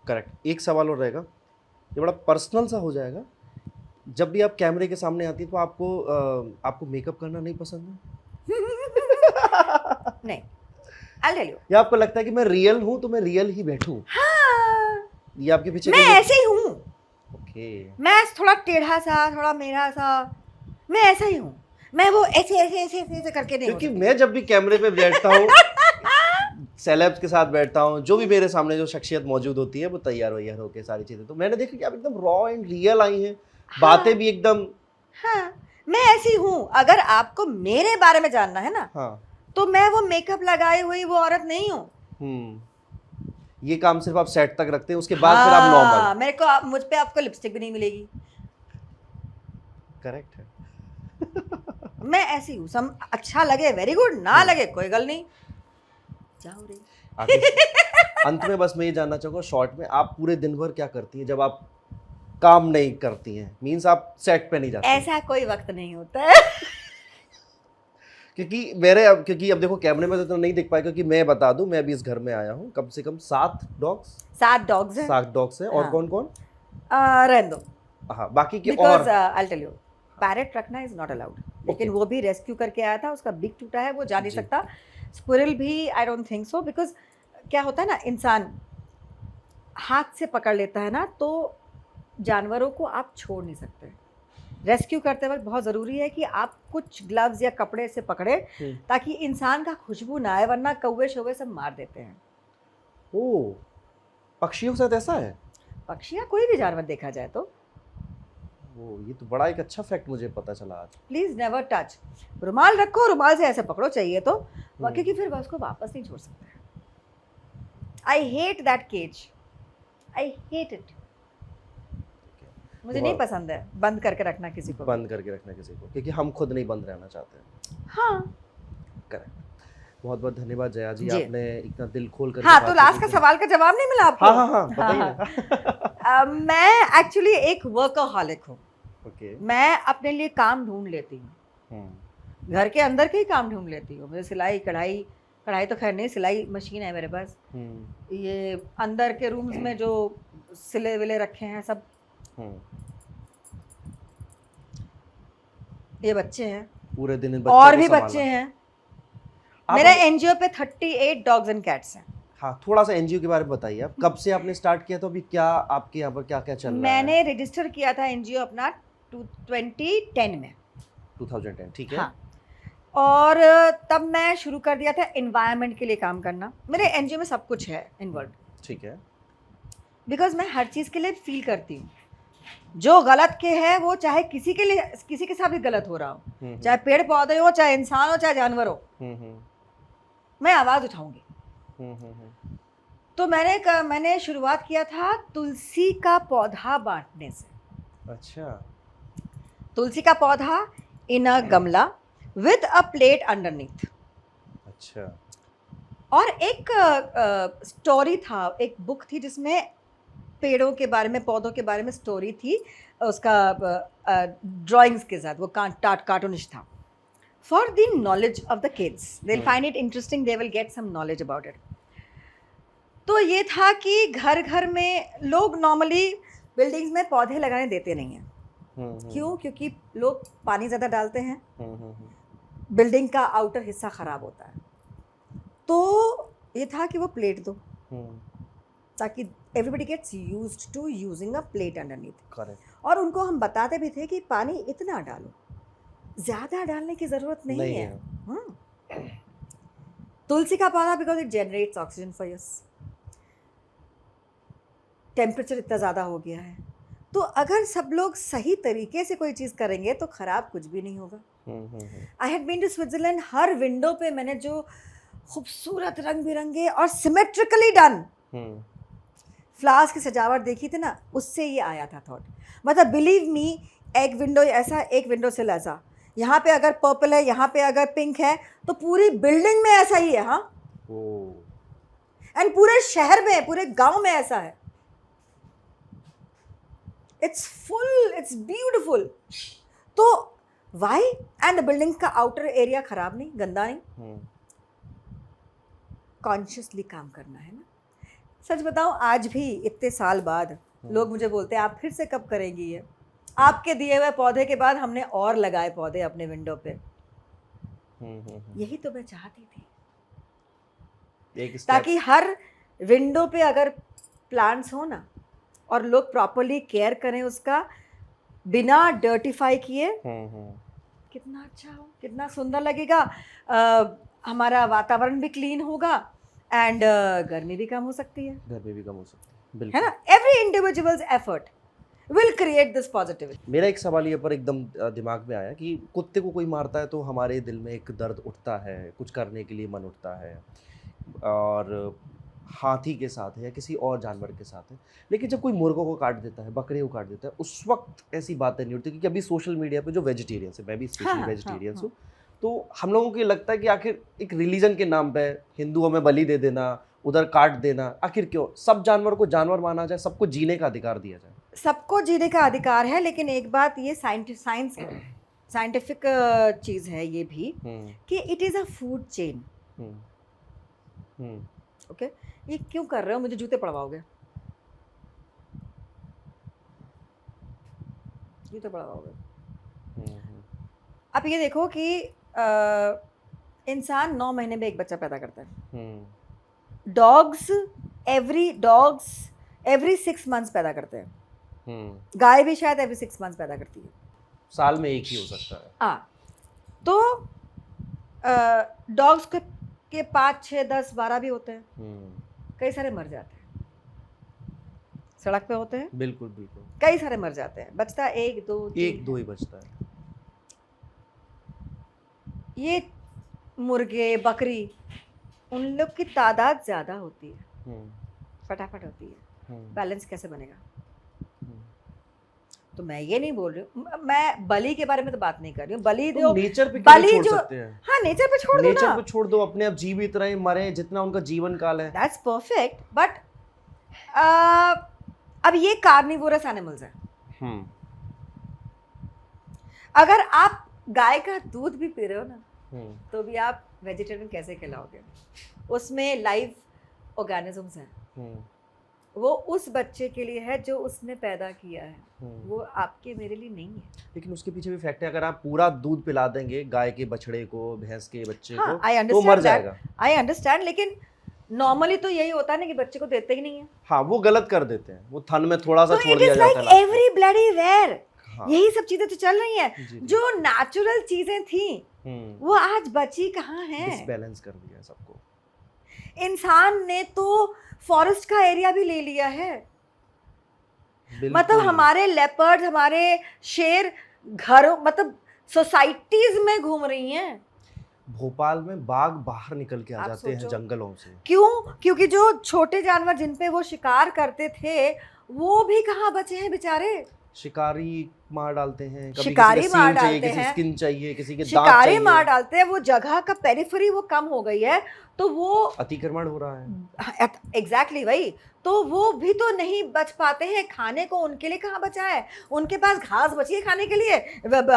Correct. एक सवाल और रहेगा, ये बड़ा पर्सनल सा हो जाएगा। जब भी आप कैमरे के सामने आती है तो आपको मेकअप करना नहीं पसंद है? नहीं, I'll tell you। या आपको लगता है कि मैं रियल हूं तो मैं रियल ही बैठूं? हाँ, ये आपके पीछे मैं ऐसे ही हूँ। ओके। मैं थोड़ा टेढ़ा सा, थोड़ा मेरा सा, मैं ऐसा ही हूँ। मैं वो ऐसे करके नहीं। क्योंकि मैं जब भी कैमरे पे बैठता हूँ सेलेब्स के साथ बैठता हूँ, जो भी मेरे सामने जो शख्सियत मौजूद होती है वो तैयार वैयार होकर सारी चीजें, तो मैंने देखा कि आप एकदम रॉ एंड रियल आई हैं। बातें भी एकदम। हाँ, मैं ऐसी हूँ। अगर आपको मेरे बारे में जानना है ना, हाँ, तो मैं वो मेकअप लगाई हुई वो औरत नहीं हूँ। ये काम सिर्फ आप सेट तक रखते हैं, उसके बाद फिर आप नॉर्मल। मेरे को मुझ पे आपको लिपस्टिक भी नहीं मिलेगी। करेक्ट है। मैं ऐसी हूँ। सम अच्छा लगे वेरी गुड, ना लगे कोई गल नहीं, जाओ रे। अंत में बस मैं ये जानना चाहूँगा शॉर्ट में, आप पूरे दिन भर क्या करती हैं जब आप काम नहीं करती हैं? मीन्स आप सेट पे नहीं जाती? ऐसा कोई वक्त नहीं होता है। क्योंकि अब देखो कैमरे में तो नहीं दिख पाए, क्योंकि मैं बता दूं, मैं अभी इस घर में आया हूँ, कम से कम 7 डॉग्स हैं। 7 डॉग्स हैं। और हाँ। कौन कौन? रहने दो। हाँ, बाकी के Because, और I'll tell you, पैरेट रखना इज नॉट अलाउड। लेकिन वो भी रेस्क्यू करके आया था, उसका बिग टूटा है, वो जा नहीं सकता। स्क्विरल भी I don't think so, because क्या होता है ना, इंसान हाथ से पकड़ लेता है ना, तो जानवरों को आप छोड़ नहीं सकते। रेस्क्यू करते वक्त बहुत ज़रूरी है कि आप कुछ ग्लव्स या कपड़े से पकड़े ताकि इंसान का खुशबू ना आए, वरना कौवे शौवे सब मार देते हैं। ओह, पक्षियों के साथ ऐसा है? पक्षी या कोई भी जानवर देखा जाए तो। ये तो बड़ा एक अच्छा फैक्ट मुझे पता चला आज। Please never touch. रुमाल रखो, रुमाल से ऐसे पकड़ो चाहिए तो, क्योंकि फिर वह उसको वापस नहीं छोड़ सकते। I hate that cage, I hate it. मुझे नहीं पसंद है बंद करके रखना किसी को, क्योंकि हम खुद नहीं बंद रहना चाहते। हाँ, करेक्ट। बहुत बहुत धन्यवाद जया जी, आपने इतना दिल खोल कर। हाँ, तो लास्ट का सवाल का जवाब नहीं मिला आपको? हाँ, बताइए। मैं एक्चुअली एक वर्कहॉलिक हूँ। ओके। मैं अपने लिए काम ढूंढ लेती हूँ, घर के अंदर के ही काम ढूंढ लेती हूँ। मुझे सिलाई कढ़ाई तो खैर नहीं, सिलाई मशीन है मेरे पास। ये अंदर के रूम्स में जो सिले विले रखे हैं सब, ये बच्चे हैं, पूरे दिन और भी बच्चे हैं। मेरे एनजीओ पे 38 डॉग्स एंड कैट्स हैं। हाँ, थोड़ा सा एनजीओ के बारे में बताइए आप। कब से आपने स्टार्ट किया, तो अभी क्या आपके यहाँ पर क्या क्या चल रहा है? मैंने रजिस्टर किया था एनजीओ अपना 2010 में। 2010, ठीक है। हाँ, और तब मैं शुरू कर दिया था एनवायरनमेंट के लिए काम करना। मेरे एनजीओ में सब कुछ है इन्वॉल्व, ठीक है। बिकॉज मैं हर चीज़ के लिए फील करती हूँ। जो गलत के है वो चाहे किसी के साथ भी गलत हो रहा हो, चाहे पेड़ पौधे हो, चाहे इंसान हो, चाहे जानवर हो, मैं आवाज़ उठाऊंगी। तो मैंने शुरुआत किया था तुलसी का पौधा बांटने से। अच्छा। तुलसी का पौधा इन अ गमला विद अ प्लेट अंडरनीथ। पेड़ों के बारे में, पौधों के बारे में स्टोरी थी उसका ड्राइंग्स के साथ, वो कार्टूनिश था. For the knowledge of the kids, they will find it interesting, they will get some knowledge about it. तो ये था कि घर घर में लोग नॉर्मली बिल्डिंग्स में पौधे लगाने देते नहीं हैं. क्यों? क्योंकि लोग पानी ज़्यादा डालते हैं, बिल्डिंग का आउटर हिस्सा ख़राब होता है. तो ये था कि वो प्लेट दो, ताकि everybody gets used to using a plate underneath. Correct. और उनको हम बताते भी थे कि पानी इतना डालो, ज़्यादा डालने की ज़रूरत नहीं है. तुलसी का पौधा, because it generates oxygen for yes. Temperature इतना ज़्यादा हो गया है, तो अगर सब लोग सही तरीके से कोई चीज़ करेंगे तो ख़राब कुछ भी नहीं होगा. I had been to Switzerland. हर विंडो पे मैंने जो खूबसूरत रंग बिरंगे और सिमेट्रिकली डन फ्लावर्स की सजावट देखी थी ना, उससे ये आया था थॉट. मतलब बिलीव मी, एक विंडो ऐसा, एक विंडो सिल ऐसा, यहाँ पे अगर पर्पल है, यहाँ पे अगर पिंक है, तो पूरी बिल्डिंग में ऐसा ही है. हाँ, एंड पूरे शहर में, पूरे गांव में ऐसा है. It's full, it's beautiful. तो वाई? एंड द बिल्डिंग का आउटर एरिया खराब नहीं, गंदा नहीं. कॉन्शियसली काम करना है ना. सच बताऊं, आज भी इतने साल बाद लोग मुझे बोलते हैं आप फिर से कब करेंगी ये. आपके दिए हुए पौधे के बाद हमने और लगाए पौधे अपने विंडो पे. यही तो मैं चाहती थी, ताकि हर विंडो पे अगर प्लांट्स हो ना, और लोग प्रॉपरली केयर करें उसका, बिना डर्टिफाई किए, कितना अच्छा हो, कितना सुंदर लगेगा. हमारा वातावरण भी क्लीन होगा, एंड गर्मी भी कम हो सकती है. है ना. Every individuals effort will create this positivity. मेरा एक सवाल ये पर एकदम दिमाग में आया कि कुत्ते को कोई मारता है तो हमारे दिल में एक दर्द उठता है, कुछ करने के लिए मन उठता है, और हाथी के साथ है या किसी और जानवर के साथ है. लेकिन जब कोई मुर्गों को काट देता है, बकरे को काट देता है, उस वक्त ऐसी बातें नहीं उठती. क्योंकि अभी सोशल मीडिया पे जो वेजिटेरियंस है, मैं भी स्पेशली वेजिटेरियंस हूँ, तो हम लोगों को ये लगता है कि आखिर एक रिलीजन के नाम पे हिंदुओं में बलि दे देना, उधर काट देना, आखिर क्यों? सब जानवर को जानवर माना जाए, सबको जीने का अधिकार दिया जाए. सबको जीने का अधिकार है, लेकिन एक बात ये साइंटिफिक चीज़ है ये भी, कि it is a food chain. Okay, ये क्यों कर रहे हो? मुझे जूते पड़वाओगे, जूते पड़वाओगे. आप ये देखो कि इंसान 9 महीने में एक बच्चा पैदा करता है. डॉग्स एवरी 6 मंथ्स पैदा करते हैं. गाय भी शायद एवरी 6 मंथ्स पैदा करती है. साल में एक ही हो सकता है. हाँ, तो डॉग्स के 5, 6, 10, 12 भी होते हैं. कई सारे मर जाते हैं, सड़क पे होते हैं. बिल्कुल बिल्कुल. कई सारे मर जाते हैं, बचता 1, 2, 1-2 ही बचता है. ये मुर्गे, बकरी, उन लोग की तादाद ज़्यादा होती है, फटाफट होती है. बैलेंस कैसे बनेगा? तो मैं ये नहीं बोल रही हूँ, मैं बलि के बारे में तो बात नहीं कर रही हूँ. बलि जो नेचर पे बलि छोड़ जो, सकते हैं. हाँ, नेचर पे छोड़ दो ना. नेचर पे छोड़ दो, अपने आप जीवित रहे, मरे, जितना उनका जीवन काल है. That's perfect. बट अब ये कार्निवोरस एनिमल्स हैं. अगर आप गाय का दूध भी पी रहे हो ना, तो भी आप वेजिटेरियन कैसे खिलाओगे? उसमें लाइव ऑर्गेनिजम्स हैं. वो उस बच्चे के लिए है जो उसने पैदा किया है, वो आपके मेरे लिए नहीं है. लेकिन उसके पीछे भी फैक्ट है, अगर आप पूरा दूध पिला देंगे गाय के बछड़े को, भैंस के बच्चे हाँ, को, तो मर जाएगा. आई अंडरस्टैंड, लेकिन नॉर्मली तो यही होता है ना कि बच्चे को देते ही नहीं है. हाँ, वो गलत कर देते हैं, वो थन में थोड़ा सा तो छोड़ दिया जाता है. It is like every bloody where. हाँ. यही सब चीजें तो चल रही हैं. जी. जो नेचुरल चीजें थी वो आज बची कहाँ हैं? डिसबैलेंस कर दिया सबको. इंसान ने तो फॉरेस्ट का एरिया भी ले लिया है. मतलब हमारे लेपर्ड, हमारे शेर घरों, मतलब सोसाइटीज में घूम रही हैं. भोपाल में बाघ बाहर निकल के आ जाते हैं जंगलों से. क्यों? क्योंकि जो छोटे जानवर जिन पे वो शिकार करते थे वो भी कहाँ बचे हैं बेचारे. शिकारी मार डालते हैं, कभी शिकारी किसी का मार सींग चाहिए, डालते किसी हैं, स्किन चाहिए, किसी के दांत शिकारी चाहिए। मार डालते हैं, वो जगह का पेरिफेरी वो कम हो गई है, तो वो अतिक्रमण हो रहा है। एग्जैक्टली वही, तो वो भी तो नहीं बच पाते हैं खाने को, उनके लिए कहाँ बचा है, उनके पास घास बची है खाने के लिए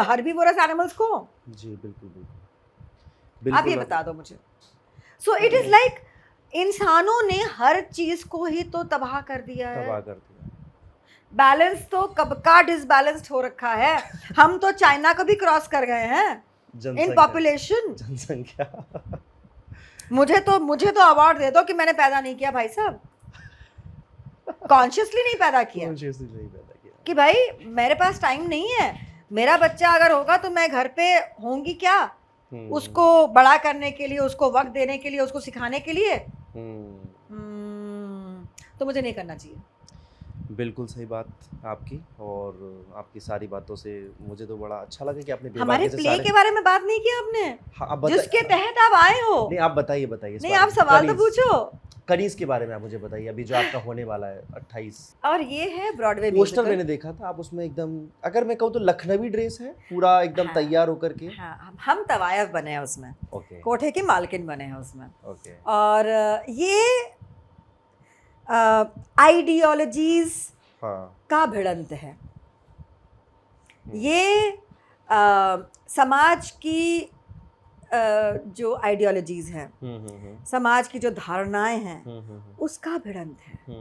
हर्बीवोरस एनिमल्स को। जी बिल्कुल बिल्कुल आप ये बिल्कुल। बता दो मुझे। सो इट इज लाइक इंसानों ने हर चीज को ही तो तबाह कर दिया है। तबाह कर दिया। बैलेंस तो कब का डिसबैलेंस्ड हो रखा है। हम तो चाइना को भी क्रॉस कर गए हैं इन जनसंख्या पॉपुलेशन। जनसंख्या मुझे तो अवार्ड दे दो कि मैंने पैदा नहीं किया भाई साहब, कॉन्शियसली नहीं पैदा किया consciously नहीं पैदा किया। कि भाई मेरे पास टाइम नहीं है, मेरा बच्चा अगर होगा तो मैं घर पे होंगी क्या उसको बड़ा करने के लिए, उसको वक्त देने के लिए, उसको सिखाने के लिए। तो मुझे नहीं करना चाहिए। बिल्कुल सही बात आपकी, और आपकी सारी बातों से मुझे तो बड़ा अच्छा लगा कि आपने हमारे बेबाकी से प्ले सारे। के बारे में बात नहीं की आपने। हाँ, आप बता- जिसके तहत आप आए हो। नहीं आप बताइए बताइए इस नहीं बारे आप में। सवाल तो कनीज- पूछो। कनीज के बारे में आप मुझे बताइए, अभी जो आपका होने वाला है 28। और ये है ब्रॉडवे पोस्टर म्यूजिकल। मैंने देखा था, आप उसमें एकदम, अगर मैं कहूँ तो लखनवी ड्रेस है पूरा एकदम हाँ। तैयार होकर के। हाँ, हम तवायफ बने हैं उसमें, ओके कोठे की मालकिन बने हैं उसमें। ओके। और ये आइडियोलॉजीज हाँ का भिड़ंत है। ये समाज की जो आइडियोलॉजीज हैं, समाज की जो धारणाएं हैं, उसका भिड़ंत है।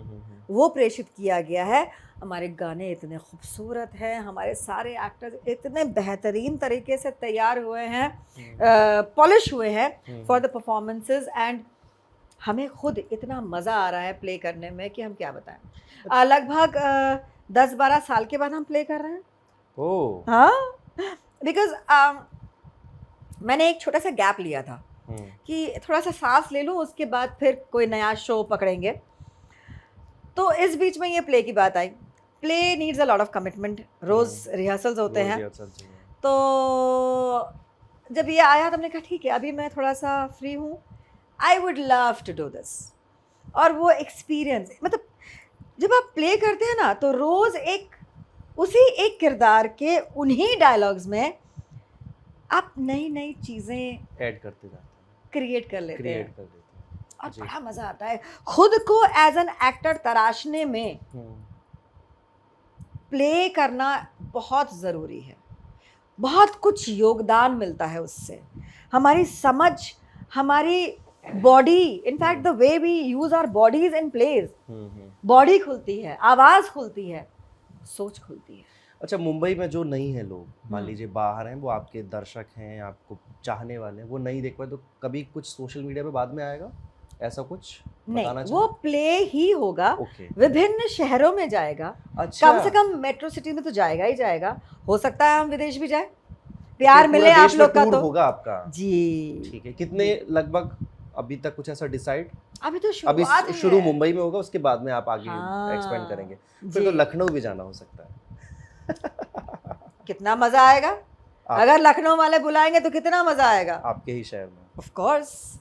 वो प्रेषित किया गया है। हमारे गाने इतने खूबसूरत हैं, हमारे सारे एक्टर्स इतने बेहतरीन तरीके से तैयार हुए हैं, पॉलिश हुए हैं फॉर द परफॉर्मेंसेस, एंड हमें खुद इतना मज़ा आ रहा है प्ले करने में कि हम क्या बताएं। लगभग 10-12 साल के बाद हम प्ले कर रहे हैं। ओह हाँ, बिकॉज मैंने एक छोटा सा गैप लिया था कि थोड़ा सा सांस ले लूँ, उसके बाद फिर कोई नया शो पकड़ेंगे। तो इस बीच में ये प्ले की बात आई। Play needs a lot of commitment, रोज़ रिहर्सल्स होते हैं। तो जब ये आया तो हमने कहा ठीक है, अभी मैं थोड़ा सा फ्री हूँ, I would love to do this. और वो एक्सपीरियंस, मतलब जब आप प्ले करते हैं ना, तो रोज़ उसी एक किरदार के उन्हीं डायलॉग्स में आप नई नई चीज़ें ऐड करते जाते हैं, क्रिएट कर लेते हैं, कर देते हैं। और जी। बड़ा मज़ा आता है खुद को एज एन एक्टर तराशने में। प्ले करना बहुत ज़रूरी है, बहुत कुछ योगदान मिलता है उससे। हमारी समझ, हमारी body, in fact the way we use our bodies in plays, body खुलती है, आवाज़ खुलती है, सोच खुलती है। अच्छा, मुंबई में जो नहीं है लोग, मान लीजिए बाहर हैं, वो आपके दर्शक हैं, आपको चाहने वाले हैं, वो नहीं देख पाए, तो कभी कुछ सोशल मीडिया पे बाद में आएगा ऐसा कुछ बताना नहीं, वो प्ले ही होगा, ओके। विभिन्न शहरों में जाएगा। अच्छा, कम से कम मेट्रो सिटी में तो जाएगा ही जाएगा, हो सकता है हम विदेश भी जाए, प्यार तो मिले पूरा आप देश में लोग का टूर तो होगा आपका। जी। ठीक है, कितने लगभग अभी तक कुछ ऐसा डिसाइड? अभी तो अभी शुरुआत है। शुरू मुंबई में होगा, उसके बाद में आप आगे हाँ, एक्सपेंड करेंगे, जी। फिर तो लखनऊ भी जाना हो सकता है। कितना मजा आएगा अगर लखनऊ वाले बुलाएंगे, तो कितना मजा आएगा आपके ही शहर में। Of course.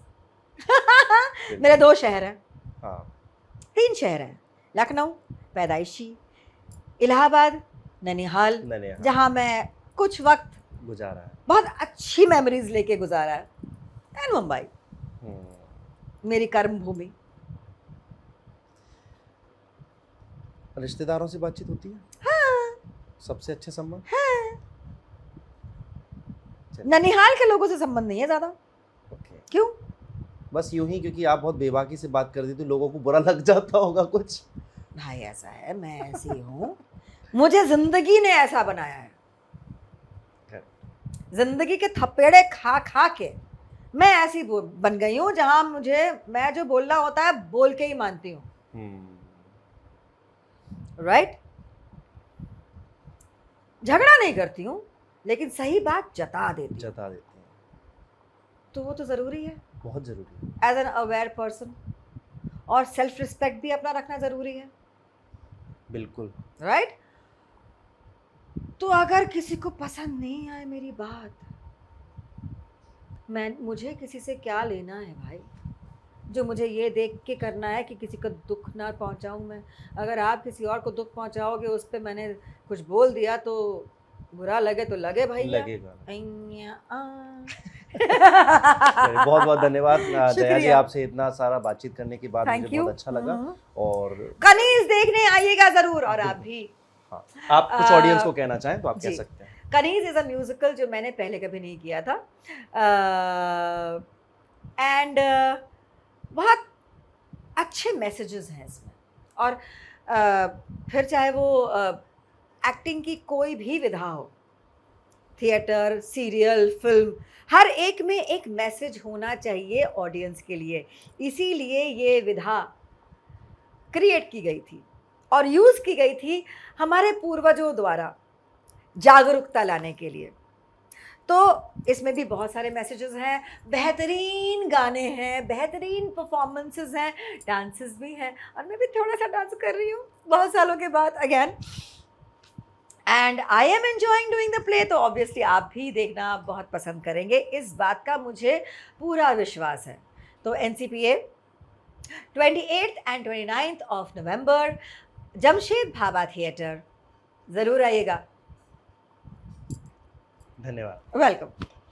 मेरे 2 शहर हैं, हाँ 3 शहर हैं, लखनऊ पैदाइशी, इलाहाबाद, ननिहाल, जहाँ मैं कुछ वक्त गुजारा है, बहुत अच्छी मेमोरीज लेके गुजारा है, एंड मुंबई मेरी कर्म भूमि। रिश्तेदारों से बातचीत होती है? हाँ, सबसे अच्छे संबंध? हाँ। ननिहाल के लोगों से संबंध नहीं है ज़्यादा। ओके। क्यों? बस यूं ही, क्योंकि आप बहुत बेबाकी से बात कर दी तो लोगों को बुरा लग जाता होगा कुछ। भाई ऐसा है, मैं ऐसी हूँ, मुझे जिंदगी ने ऐसा बनाया है। जिंदगी के थपेड़े खा खा के मैं ऐसी बन गई हूँ, जहाँ मैं जो बोलना होता है बोल के ही मानती हूँ। राइट? झगड़ा नहीं करती हूँ, लेकिन सही बात जता देती हैं। तो वो तो ज़रूरी है, बहुत ज़रूरी है, एज एन अवेयर पर्सन। और सेल्फ रिस्पेक्ट भी अपना रखना ज़रूरी है। बिल्कुल। राइट? तो अगर किसी को पसंद नहीं आए मेरी बात, मुझे किसी से क्या लेना है भाई? जो मुझे ये देख के करना है कि किसी को दुख ना पहुंचाऊं मैं। अगर आप किसी और को दुख पहुंचाओगे, उस पे मैंने कुछ बोल दिया तो बुरा लगे तो लगे भैया। लगेगा। अय्या, आ। चलिए, बहुत बहुत धन्यवाद दया जी, शुक्रिया। आपसे इतना सारा बातचीत करने के बाद थैंक मुझे यू। बहुत अच्छा लगा। और कनीज देखने आइएगा ज़रूर, और आप भी। हाँ, आप कुछ ऑडियंस को कहना चाहें तो आप कह जी। सकते हैं। कनीज इज़ अ म्यूजिकल जो मैंने पहले कभी नहीं किया था, एंड बहुत अच्छे मैसेजेस हैं इसमें। और फिर चाहे वो एक्टिंग की कोई भी विधा हो, थिएटर, सीरियल, फिल्म, हर एक में एक मैसेज होना चाहिए ऑडियंस के लिए। इसीलिए ये विधा क्रिएट की गई थी और यूज़ की गई थी हमारे पूर्वजों द्वारा जागरूकता लाने के लिए। तो इसमें भी बहुत सारे मैसेजेस हैं, बेहतरीन गाने हैं, बेहतरीन परफॉर्मेंसेस हैं, डांसेस भी हैं, और मैं भी थोड़ा सा डांस कर रही हूँ बहुत सालों के बाद again, and I am enjoying doing the play. तो ऑब्वियसली आप भी देखना बहुत पसंद करेंगे, इस बात का मुझे पूरा विश्वास है। तो NCPA 28th and 29th of November, Jamshed Bhabha theatre, ज़रूर आइएगा। धन्यवाद। वेलकम।